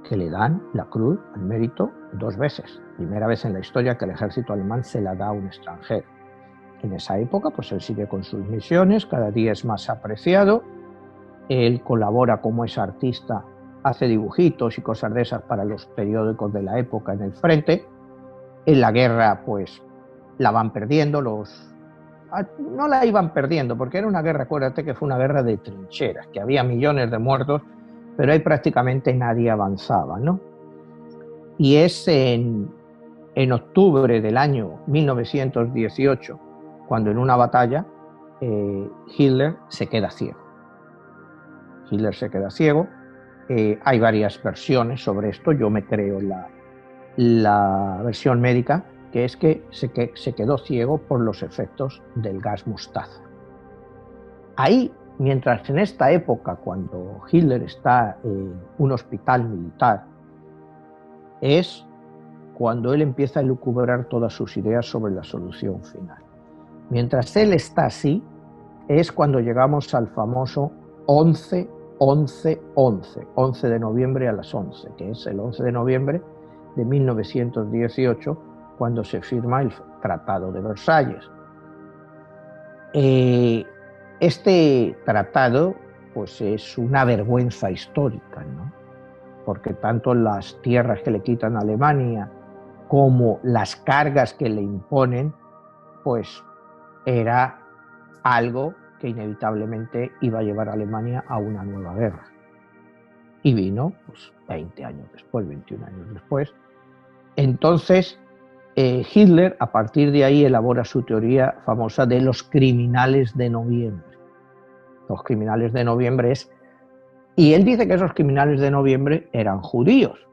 que le dan la cruz al mérito 2 veces. Primera vez en la historia que el ejército alemán se la da a un extranjero. En esa época, pues él sigue con sus misiones, cada día es más apreciado, él colabora como es artista, hace dibujitos y cosas de esas para los periódicos de la época en el frente. En la guerra, pues, la van perdiendo, no la iban perdiendo, porque era una guerra, acuérdate que fue una guerra de trincheras, que había millones de muertos, pero ahí prácticamente nadie avanzaba, ¿no? Y es en octubre del año 1918, cuando en una batalla Hitler se queda ciego. Hitler se queda ciego. Hay varias versiones sobre esto. Yo me creo la versión médica, que es que se quedó ciego por los efectos del gas mostaza. Ahí, mientras en esta época, cuando Hitler está en un hospital militar, es cuando él empieza a elucubrar todas sus ideas sobre la solución final. Mientras él está así, es cuando llegamos al famoso 11 11 de noviembre a las 11, que es el 11 de noviembre de 1918, cuando se firma el Tratado de Versalles. Este tratado pues es una vergüenza histórica, ¿no? Porque tanto las tierras que le quitan a Alemania como las cargas que le imponen, pues era algo que inevitablemente iba a llevar a Alemania a una nueva guerra. Y vino pues 20 años después, 21 años después. Entonces, Hitler, a partir de ahí, elabora su teoría famosa de los criminales de noviembre. Los criminales de noviembre y él dice que esos criminales de noviembre eran judíos,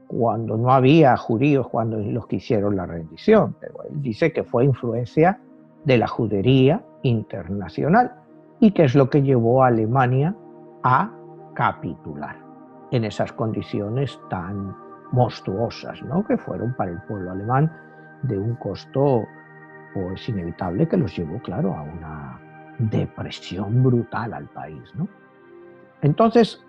cuando no había judíos cuando los que hicieron la rendición, pero él dice que fue influencia de la judería internacional y que es lo que llevó a Alemania a capitular en esas condiciones tan monstruosas, ¿no?, que fueron para el pueblo alemán de un costo pues inevitable, que los llevó, claro, a una depresión brutal al país, ¿no? Entonces,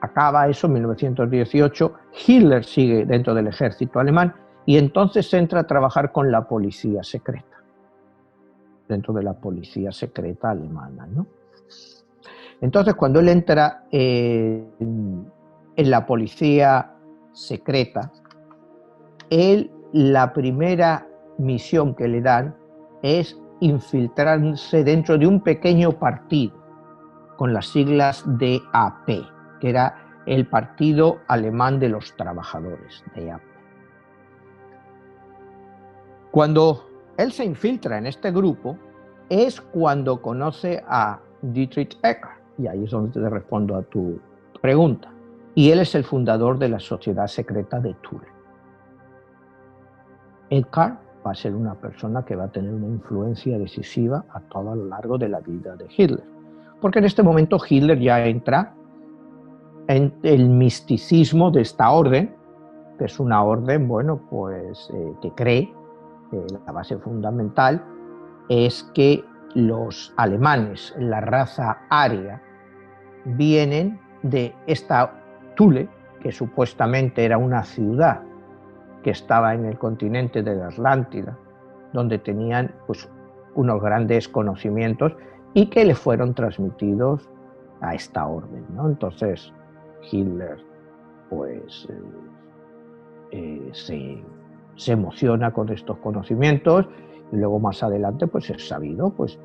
acaba eso en 1918, Hitler sigue dentro del ejército alemán y entonces entra a trabajar con la policía secreta, dentro de la policía secreta alemana, ¿no? Entonces, cuando él entra en la policía secreta, la primera misión que le dan es infiltrarse dentro de un pequeño partido con las siglas DAP, que era el Partido Alemán de los Trabajadores, DAP. Cuando él se infiltra en este grupo, es cuando conoce a Dietrich Eckart, y ahí es donde te respondo a tu pregunta. Y él es el fundador de la Sociedad Secreta de Thule. Eckart va a ser una persona que va a tener una influencia decisiva a todo lo largo de la vida de Hitler. Porque en este momento Hitler ya entra en el misticismo de esta orden, que es una orden, bueno, pues que cree, la base fundamental es que los alemanes, la raza aria, vienen de esta Thule, que supuestamente era una ciudad que estaba en el continente de la Atlántida, donde tenían pues unos grandes conocimientos y que le fueron transmitidos a esta orden, ¿no? Entonces Hitler pues se emociona con estos conocimientos y luego más adelante pues es sabido pues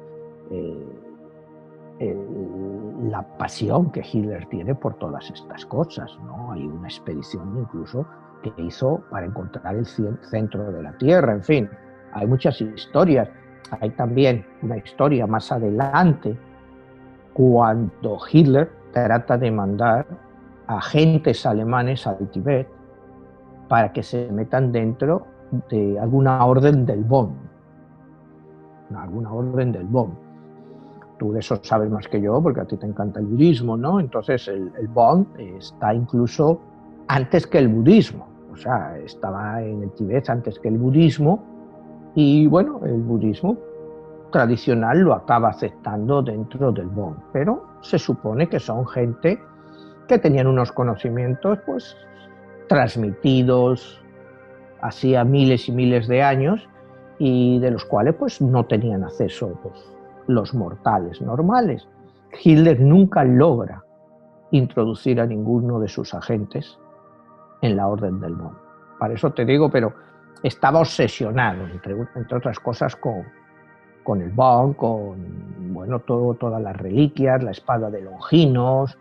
la pasión que Hitler tiene por todas estas cosas, ¿no? Hay una expedición incluso que hizo para encontrar el centro de la Tierra, en fin, hay muchas historias. Hay también una historia más adelante cuando Hitler trata de mandar agentes alemanes al Tíbet para que se metan dentro de alguna orden del Bonn. Tú de eso sabes más que yo porque a ti te encanta el budismo, ¿no? Entonces el Bonn está incluso antes que el budismo, o sea, estaba en el Tíbet antes que el budismo y bueno, el budismo tradicional lo acaba aceptando dentro del Bonn, pero se supone que son gente que tenían unos conocimientos pues transmitidos hacía miles y miles de años y de los cuales pues no tenían acceso pues, los mortales normales. Hitler nunca logra introducir a ninguno de sus agentes en la Orden del Bonn. Para eso te digo, pero estaba obsesionado, entre otras cosas, con el Bonn, con bueno, todas las reliquias, la espada de Longinos,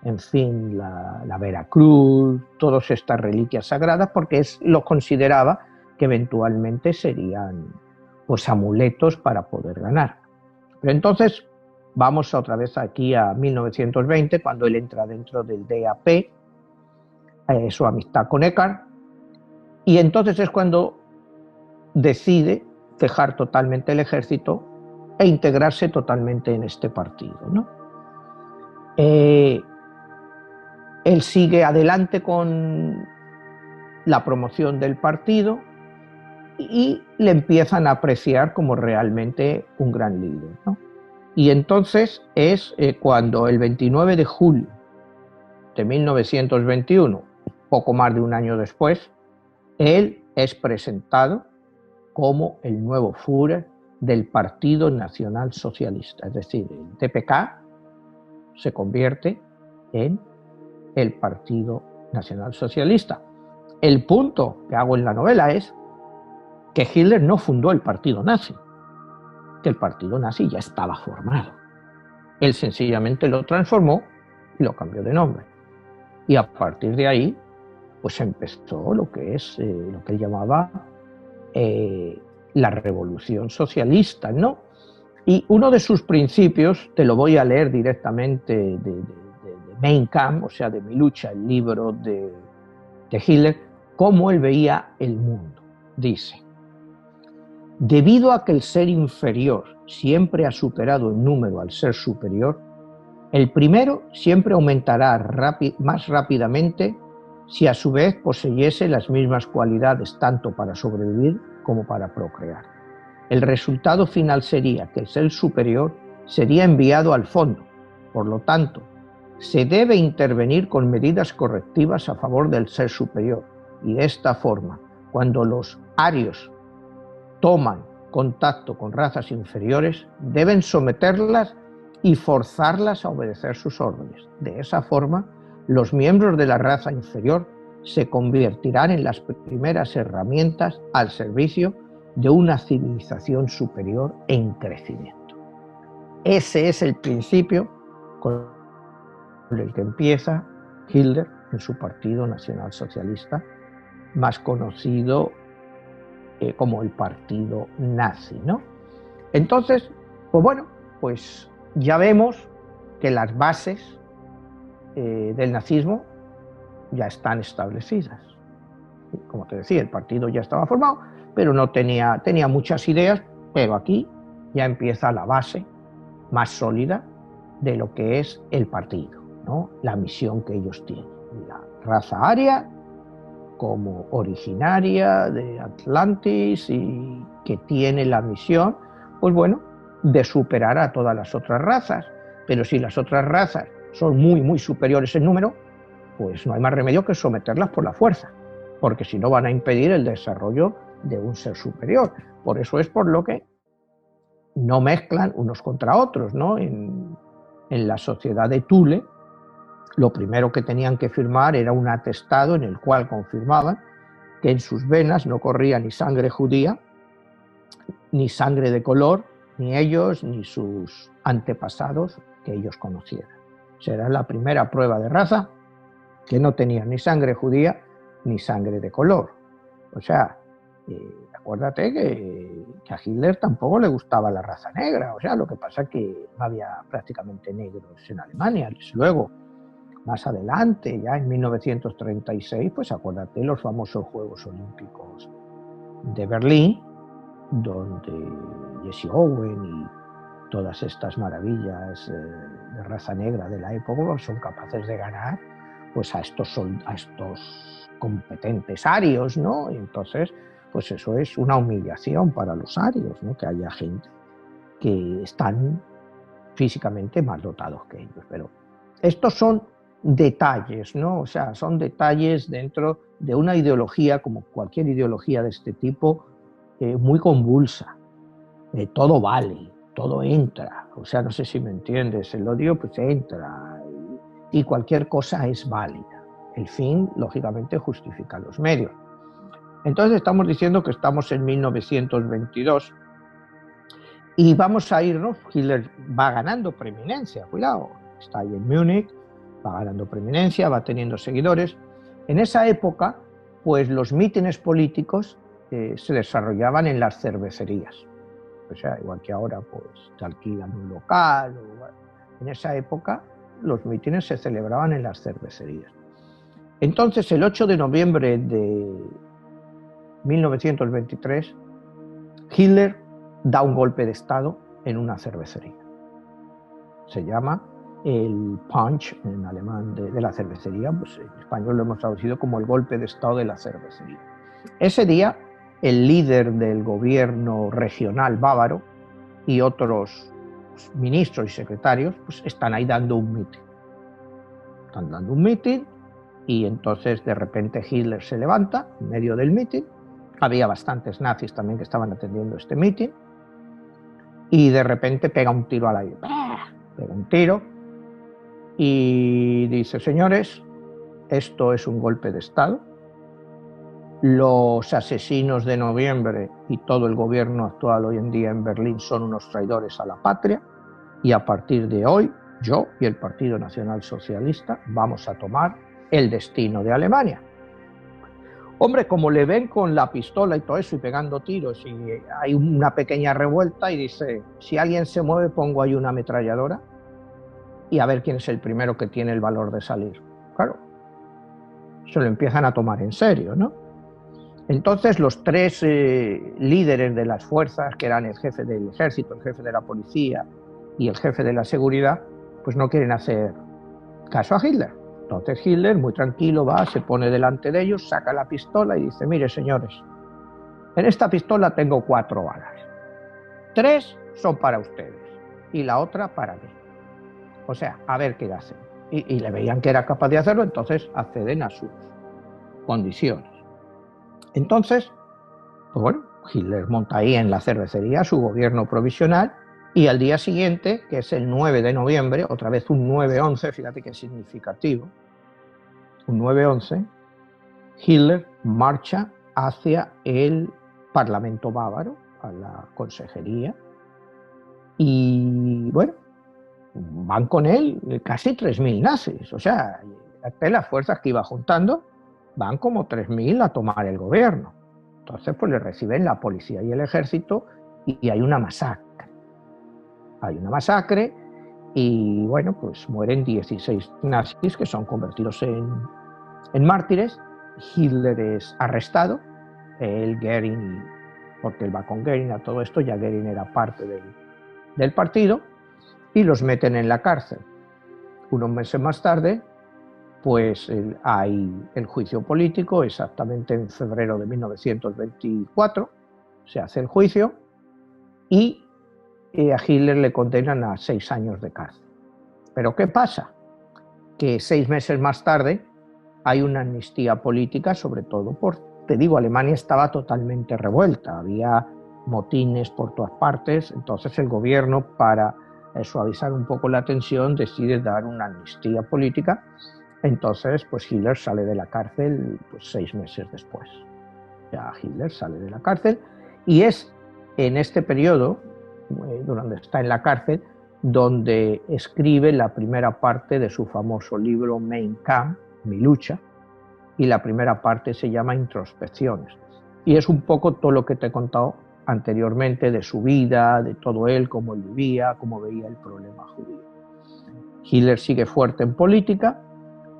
en fin, la Veracruz, todas estas reliquias sagradas, porque lo consideraba que eventualmente serían pues amuletos para poder ganar. Pero entonces vamos otra vez aquí a 1920, cuando él entra dentro del DAP, su amistad con Eckart, y entonces es cuando decide dejar totalmente el ejército e integrarse totalmente en este partido, ¿no? Él sigue adelante con la promoción del partido y le empiezan a apreciar como realmente un gran líder, ¿no? Y entonces es cuando el 29 de julio de 1921, poco más de un año después, él es presentado como el nuevo Führer del Partido Nacional Socialista. Es decir, el DPK se convierte en el Partido Nacional Socialista. El punto que hago en la novela es que Hitler no fundó el partido nazi, que el partido nazi ya estaba formado. Él sencillamente lo transformó y lo cambió de nombre. Y a partir de ahí, pues empezó lo que es lo que él llamaba la revolución socialista, ¿no? Y uno de sus principios, te lo voy a leer directamente de Mein Kampf, o sea, de Mi lucha, el libro de Hitler, cómo él veía el mundo. Dice: debido a que el ser inferior siempre ha superado en número al ser superior, el primero siempre aumentará más rápidamente si a su vez poseyese las mismas cualidades tanto para sobrevivir como para procrear. El resultado final sería que el ser superior sería enviado al fondo. Por lo tanto, se debe intervenir con medidas correctivas a favor del ser superior. Y de esta forma, cuando los arios toman contacto con razas inferiores, deben someterlas y forzarlas a obedecer sus órdenes. De esa forma, los miembros de la raza inferior se convertirán en las primeras herramientas al servicio de una civilización superior en crecimiento. Ese es el principio con el que empieza Hitler en su Partido Nacional Socialista, más conocido como el Partido Nazi, ¿no? Entonces, pues bueno, pues ya vemos que las bases del nazismo ya están establecidas. Como te decía, el partido ya estaba formado, pero no tenía muchas ideas, pero aquí ya empieza la base más sólida de lo que es el partido, ¿no? La misión que ellos tienen. La raza aria como originaria de Atlantis y que tiene la misión, pues bueno, de superar a todas las otras razas. Pero si las otras razas son muy, muy superiores en número, pues no hay más remedio que someterlas por la fuerza, porque si no van a impedir el desarrollo de un ser superior. Por eso es por lo que no mezclan unos contra otros, ¿no? En la sociedad de Thule, lo primero que tenían que firmar era un atestado en el cual confirmaban que en sus venas no corría ni sangre judía, ni sangre de color, ni ellos ni sus antepasados que ellos conocieran. Será la primera prueba de raza que no tenía ni sangre judía ni sangre de color. O sea, acuérdate que a Hitler tampoco le gustaba la raza negra. O sea, lo que pasa es que no había prácticamente negros en Alemania. Luego, más adelante, ya en 1936, pues acuérdate los famosos Juegos Olímpicos de Berlín, donde Jesse Owen y todas estas maravillas de raza negra de la época son capaces de ganar pues a estos competentes arios, ¿no? Y entonces, pues eso es una humillación para los arios, ¿no? Que haya gente que están físicamente más dotados que ellos. Pero estos son detalles, ¿no? O sea, son detalles dentro de una ideología, como cualquier ideología de este tipo, muy convulsa. Todo vale, todo entra. O sea, no sé si me entiendes, el odio pues entra y cualquier cosa es válida. El fin, lógicamente, justifica los medios. Entonces estamos diciendo que estamos en 1922 y vamos a irnos. Hitler va ganando preeminencia, cuidado, está ahí en Múnich, va ganando preeminencia, va teniendo seguidores. En esa época, pues los mítines políticos se desarrollaban en las cervecerías. O sea, igual que ahora, pues te alquilan un local. En esa época, los mítines se celebraban en las cervecerías. Entonces, el 8 de noviembre de 1923, Hitler da un golpe de Estado en una cervecería. Se llama el Punch, en alemán, de la cervecería, pues en español lo hemos traducido como el golpe de Estado de la cervecería. Ese día, el líder del gobierno regional bávaro y otros los ministros y secretarios pues están ahí dando un mitin. Están dando un mitin y entonces de repente Hitler se levanta en medio del mitin. Había bastantes nazis también que estaban atendiendo este mitin y de repente pega un tiro al aire. Pega un tiro y dice: señores, esto es un golpe de Estado. Los asesinos de noviembre y todo el gobierno actual hoy en día en Berlín son unos traidores a la patria y a partir de hoy yo y el Partido Nacional Socialista vamos a tomar el destino de Alemania. Hombre, como le ven con la pistola y todo eso y pegando tiros y hay una pequeña revuelta y dice: si alguien se mueve pongo ahí una ametralladora y a ver quién es el primero que tiene el valor de salir. Claro, se lo empiezan a tomar en serio, ¿no? Entonces los tres líderes de las fuerzas, que eran el jefe del ejército, el jefe de la policía y el jefe de la seguridad, pues no quieren hacer caso a Hitler. Entonces Hitler, muy tranquilo, va, se pone delante de ellos, saca la pistola y dice: mire, señores, en esta pistola tengo 4 balas. 3 son para ustedes y la otra para mí. O sea, a ver qué hacen. Y le veían que era capaz de hacerlo, entonces acceden a sus condiciones. Entonces, pues bueno, Hitler monta ahí en la cervecería su gobierno provisional y al día siguiente, que es el 9 de noviembre, otra vez un 9-11, fíjate qué significativo, un 9-11, Hitler marcha hacia el Parlamento bávaro, a la consejería, y bueno, van con él casi 3.000 nazis, o sea, las fuerzas que iba juntando van como 3.000 a tomar el gobierno. Entonces pues le reciben la policía y el ejército y hay una masacre. Hay una masacre y bueno, pues mueren 16 nazis que son convertidos en mártires. Hitler es arrestado, él, Goering, porque él va con Goering a todo esto, ya Goering era parte del partido, y los meten en la cárcel. Unos meses más tarde, pues hay el juicio político, exactamente en febrero de 1924, se hace el juicio y a Hitler le condenan a 6 años de cárcel. Pero ¿qué pasa? Que 6 meses más tarde hay una amnistía política, sobre todo te digo, Alemania estaba totalmente revuelta, había motines por todas partes, entonces el gobierno, para suavizar un poco la tensión, decide dar una amnistía política. Entonces, pues Hitler sale de la cárcel pues 6 meses después. Ya Hitler sale de la cárcel y es en este periodo, donde está en la cárcel, donde escribe la primera parte de su famoso libro Mein Kampf, Mi lucha, y la primera parte se llama Introspecciones. Y es un poco todo lo que te he contado anteriormente de su vida, de todo él, cómo él vivía, cómo veía el problema judío. Hitler sigue fuerte en política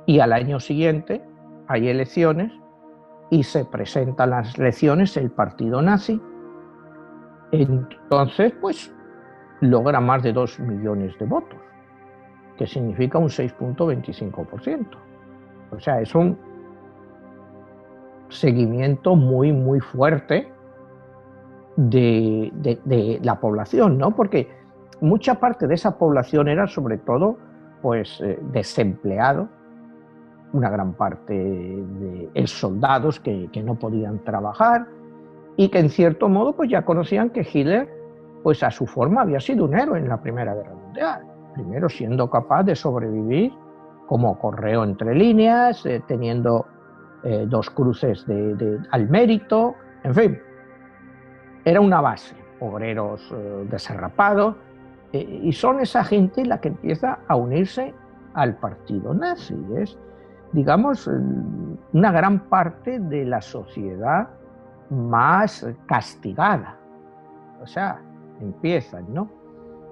y al año siguiente hay elecciones y se presentan las elecciones el partido nazi. Entonces, pues logra más de 2 millones de votos, que significa un 6.25%. O sea, es un seguimiento muy, muy fuerte de la población, ¿no? Porque mucha parte de esa población era sobre todo pues desempleados, una gran parte de soldados que no podían trabajar y que en cierto modo pues ya conocían que Hitler pues a su forma había sido un héroe en la Primera Guerra Mundial, primero siendo capaz de sobrevivir como correo entre líneas, teniendo 2 cruces al mérito, en fin, era una base, obreros desarrapados, y son esa gente la que empieza a unirse al partido nazi. Es, digamos, una gran parte de la sociedad más castigada. O sea, empiezan, ¿no?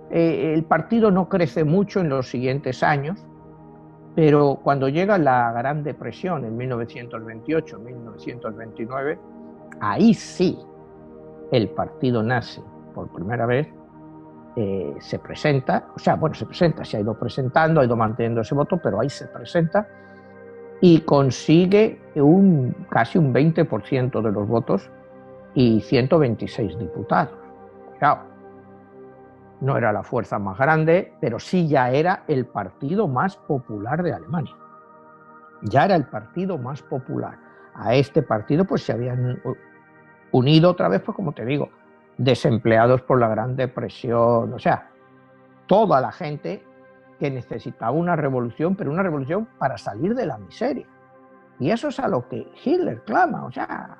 El partido no crece mucho en los siguientes años, pero cuando llega la Gran Depresión en 1928-1929, ahí sí el partido nazi, por primera vez, se presenta, o sea, bueno, se presenta, se ha ido presentando, ha ido manteniendo ese voto, pero ahí se presenta y consigue casi un 20% de los votos y 126 diputados. Claro, no era la fuerza más grande, pero sí ya era el partido más popular de Alemania. Ya era el partido más popular. A este partido pues se habían unido otra vez, pues como te digo, desempleados por la Gran Depresión, o sea, toda la gente que necesitaba una revolución, pero una revolución para salir de la miseria. Y eso es a lo que Hitler clama, o sea,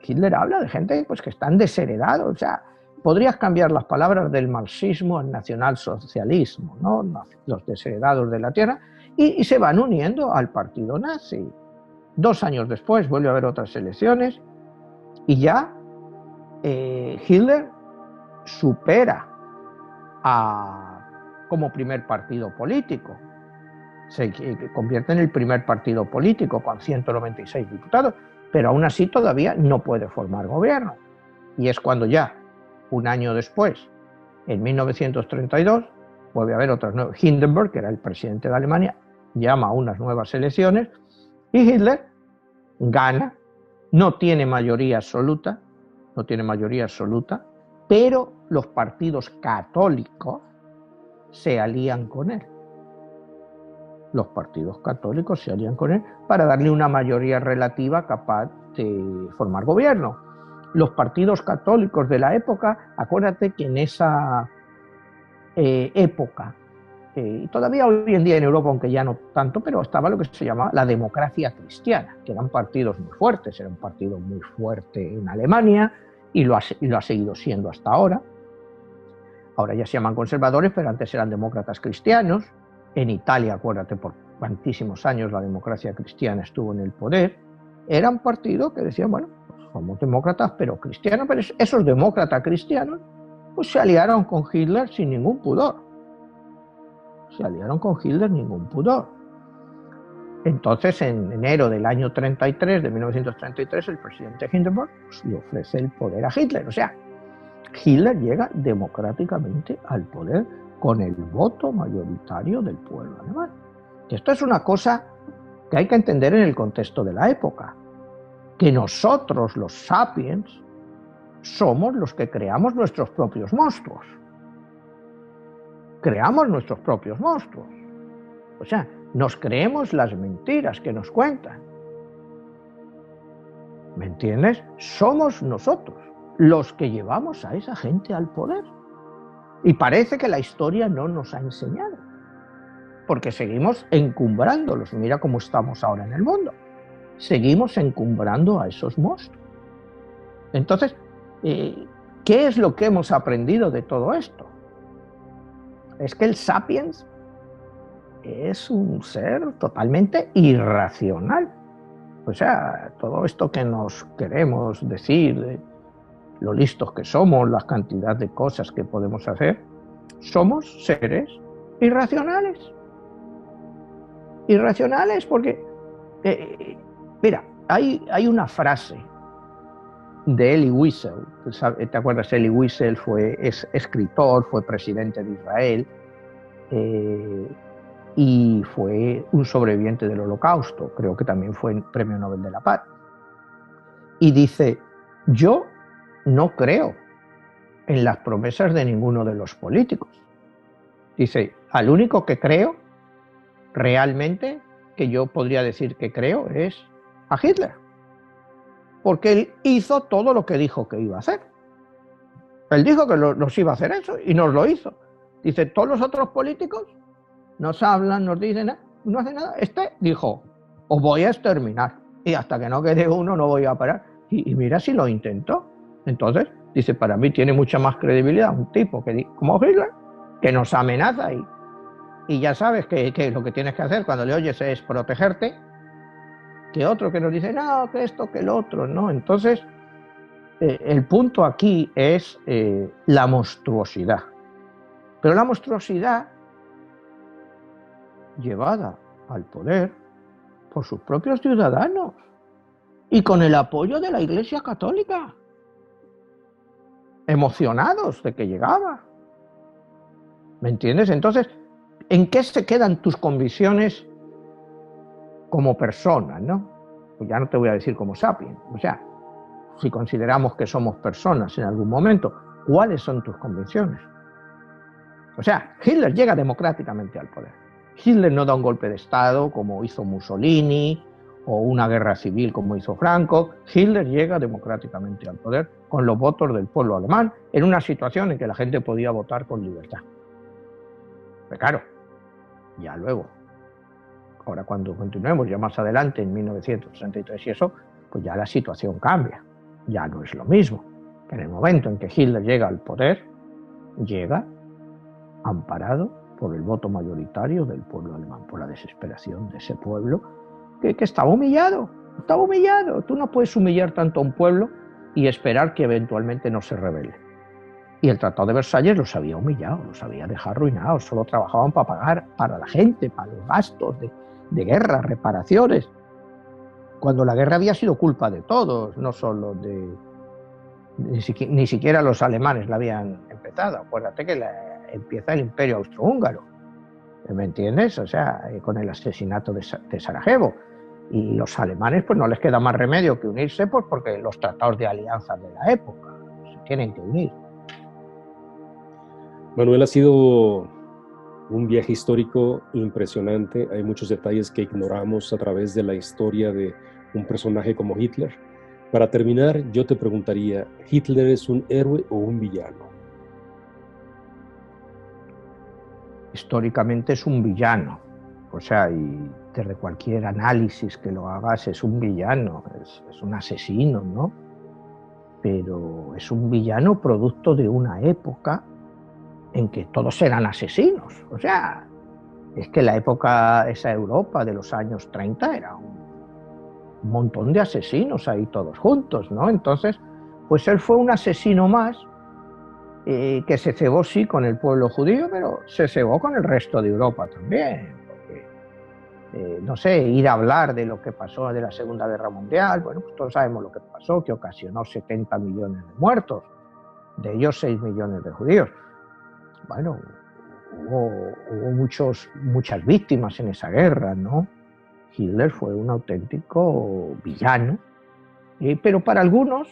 Hitler habla de gente pues, que están desheredados, o sea, podrías cambiar las palabras del marxismo al nacionalsocialismo, ¿no? Los desheredados de la tierra, y se van uniendo al partido nazi. 2 años después vuelve a haber otras elecciones y ya Hitler supera como primer partido político. Se convierte en el primer partido político con 196 diputados, pero aún así todavía no puede formar gobierno. Y es cuando ya, un año después, en 1932, vuelve a haber otras nuevas. Hindenburg, que era el presidente de Alemania, llama a unas nuevas elecciones y Hitler gana, no tiene mayoría absoluta, pero los partidos católicos se alían con él. Los partidos católicos se alían con él para darle una mayoría relativa capaz de formar gobierno. Los partidos católicos de la época, acuérdate que en esa época, todavía hoy en día en Europa, aunque ya no tanto, pero estaba lo que se llamaba la democracia cristiana, que eran partidos muy fuertes, era un partido muy fuerte en Alemania y lo ha seguido siendo hasta ahora. Ahora ya se llaman conservadores, pero antes eran demócratas cristianos. En Italia, acuérdate, por cuantísimos años la democracia cristiana estuvo en el poder. Eran partidos que decían, bueno, pues somos demócratas, pero cristianos, pero esos demócratas cristianos pues se aliaron con Hitler sin ningún pudor. Entonces, en enero del año 33, de 1933, el presidente Hindenburg pues, le ofrece el poder a Hitler. O sea, Hitler llega democráticamente al poder con el voto mayoritario del pueblo alemán. Esto es una cosa que hay que entender en el contexto de la época, que nosotros, los sapiens, somos los que creamos nuestros propios monstruos. O sea, nos creemos las mentiras que nos cuentan. ¿Me entiendes? Somos nosotros los que llevamos a esa gente al poder. Y parece que la historia no nos ha enseñado, porque seguimos encumbrándolos. Mira cómo estamos ahora en el mundo. Seguimos encumbrando a esos monstruos. Entonces, ¿qué es lo que hemos aprendido de todo esto? Es que el sapiens es un ser totalmente irracional. O sea, todo esto que nos queremos decir, lo listos que somos, la cantidad de cosas que podemos hacer, somos seres irracionales. Irracionales porque, mira, hay una frase de Elie Wiesel. ¿Te acuerdas? Elie Wiesel es escritor, fue presidente de Israel y fue un sobreviviente del Holocausto. Creo que también fue Premio Nobel de la Paz. Y dice, yo no creo en las promesas de ninguno de los políticos. Dice, al único que creo, realmente, que yo podría decir que creo, es a Hitler. Porque él hizo todo lo que dijo que iba a hacer. Él dijo que nos iba a hacer eso y nos lo hizo. Dice, todos los otros políticos nos hablan, nos dicen, no hacen nada. Este dijo, os voy a exterminar y hasta que no quede uno no voy a parar. Y mira si lo intentó. Entonces, dice, para mí tiene mucha más credibilidad un tipo como Hitler, que nos amenaza y ya sabes que lo que tienes que hacer cuando le oyes es protegerte, que otro que nos dice, no, que esto, que el otro, ¿no? Entonces, el punto aquí es la monstruosidad. Pero la monstruosidad llevada al poder por sus propios ciudadanos y con el apoyo de la Iglesia Católica, emocionados de que llegaba. ¿Me entiendes? Entonces, ¿en qué se quedan tus convicciones como persona, no? Pues ya no te voy a decir como sapiens. O sea, si consideramos que somos personas en algún momento, ¿cuáles son tus convicciones? O sea, Hitler llega democráticamente al poder. Hitler no da un golpe de Estado como hizo Mussolini o una guerra civil como hizo Franco. Hitler llega democráticamente al poder con los votos del pueblo alemán en una situación en que la gente podía votar con libertad. Pero claro, ya luego, ahora cuando continuemos ya más adelante en 1933 y eso, pues ya la situación cambia. Ya no es lo mismo. En el momento en que Hitler llega al poder, llega amparado por el voto mayoritario del pueblo alemán, por la desesperación de ese pueblo que estaba humillado, estaba humillado. Tú no puedes humillar tanto a un pueblo y esperar que eventualmente no se rebele. Y el Tratado de Versalles los había humillado, los había dejado arruinados, solo trabajaban para pagar para la gente, para los gastos de guerra, reparaciones, cuando la guerra había sido culpa de todos, no solo ni siquiera los alemanes la habían empezado. Acuérdate que empieza el Imperio Austrohúngaro, ¿me entiendes? O sea, con el asesinato de Sarajevo. Y los alemanes pues no les queda más remedio que unirse, pues porque los tratados de alianza de la época se tienen que unir. Manuel, ha sido un viaje histórico impresionante. Hay muchos detalles que ignoramos a través de la historia de un personaje como Hitler. Para terminar, yo te preguntaría, ¿Hitler es un héroe o un villano? Históricamente es un villano. O sea, y desde cualquier análisis que lo hagas es un villano, es un asesino, ¿no? Pero es un villano producto de una época en que todos eran asesinos. O sea, es que la época, esa Europa de los años 30 era un montón de asesinos ahí todos juntos, ¿no? Entonces, pues él fue un asesino más que se cebó sí con el pueblo judío, pero se cebó con el resto de Europa también. Porque, no sé, ir a hablar de lo que pasó de la Segunda Guerra Mundial, bueno, pues todos sabemos lo que pasó, que ocasionó 70 millones de muertos, de ellos 6 millones de judíos. Bueno, hubo muchas víctimas en esa guerra, ¿no? Hitler fue un auténtico villano, pero para algunos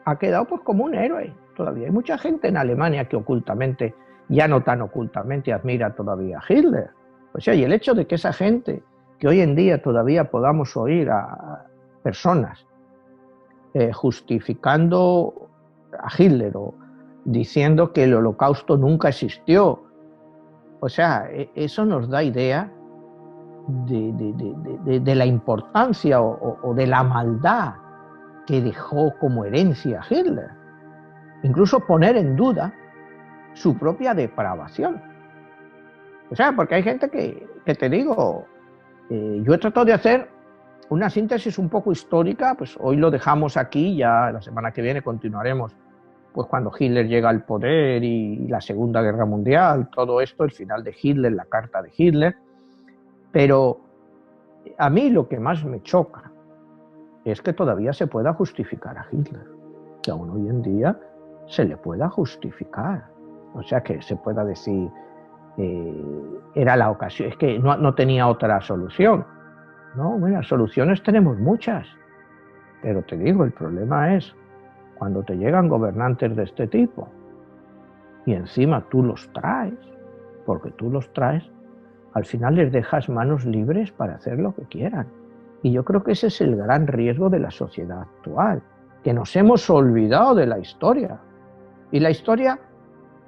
ha quedado pues como un héroe. Todavía hay mucha gente en Alemania que ocultamente, ya no tan ocultamente, admira todavía a Hitler. O sea, y el hecho de que esa gente, que hoy en día todavía podamos oír a personas justificando a Hitler o diciendo que el Holocausto nunca existió, o sea, eso nos da idea de la importancia o de la maldad que dejó como herencia Hitler. Incluso poner en duda su propia depravación. O sea, porque hay gente que te digo, yo he tratado de hacer una síntesis un poco histórica, pues hoy lo dejamos aquí, ya la semana que viene continuaremos, pues cuando Hitler llega al poder y la Segunda Guerra Mundial, todo esto, el final de Hitler, la carta de Hitler. Pero a mí lo que más me choca es que todavía se pueda justificar a Hitler, que aún hoy en día se le pueda justificar. O sea, que se pueda decir, era la ocasión, es que no tenía otra solución. No, bueno, soluciones tenemos muchas, pero te digo, el problema es cuando te llegan gobernantes de este tipo y encima tú los traes, porque tú los traes, al final les dejas manos libres para hacer lo que quieran. Y yo creo que ese es el gran riesgo de la sociedad actual, que nos hemos olvidado de la historia. Y la historia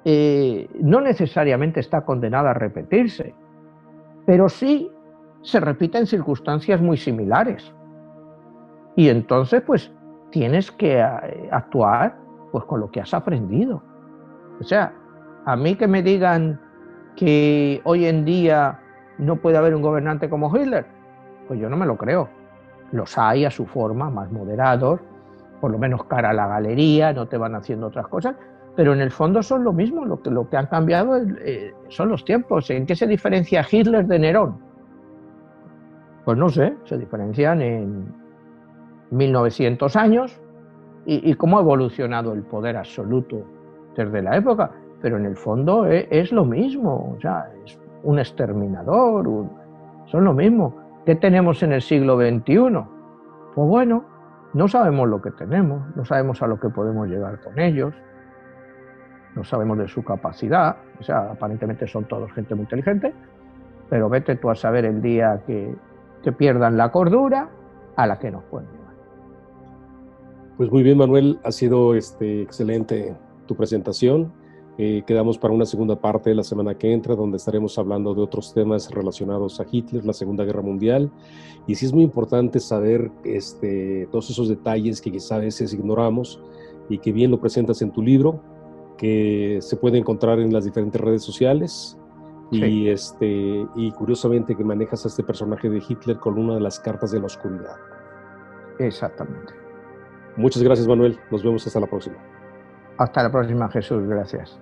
no necesariamente está condenada a repetirse, pero sí se repite en circunstancias muy similares. Y entonces, pues, tienes que actuar pues, con lo que has aprendido. O sea, a mí que me digan que hoy en día no puede haber un gobernante como Hitler, pues yo no me lo creo. Los hay a su forma, más moderados, por lo menos cara a la galería, no te van haciendo otras cosas, pero en el fondo son lo mismo, lo que han cambiado son los tiempos. ¿En qué se diferencia Hitler de Nerón? Pues no sé, se diferencian en 1900 años y cómo ha evolucionado el poder absoluto desde la época, pero en el fondo es lo mismo, o sea, es un exterminador, son lo mismo. ¿Qué tenemos en el siglo XXI? Pues bueno, no sabemos lo que tenemos, no sabemos a lo que podemos llegar con ellos. no sabemos de su capacidad, o sea, aparentemente son todos gente muy inteligente, pero vete tú a saber el día que pierdan la cordura a la que nos pueden llevar. Pues muy bien, Manuel, ha sido excelente tu presentación. Quedamos para una segunda parte de la semana que entra, donde estaremos hablando de otros temas relacionados a Hitler, la Segunda Guerra Mundial. Y sí es muy importante saber todos esos detalles que quizá a veces ignoramos y que bien lo presentas en tu libro, que se puede encontrar en las diferentes redes sociales. Sí. Y curiosamente que manejas a este personaje de Hitler con una de las cartas de la oscuridad. Exactamente. Muchas gracias, Manuel. Nos vemos hasta la próxima. Hasta la próxima, Jesús. Gracias.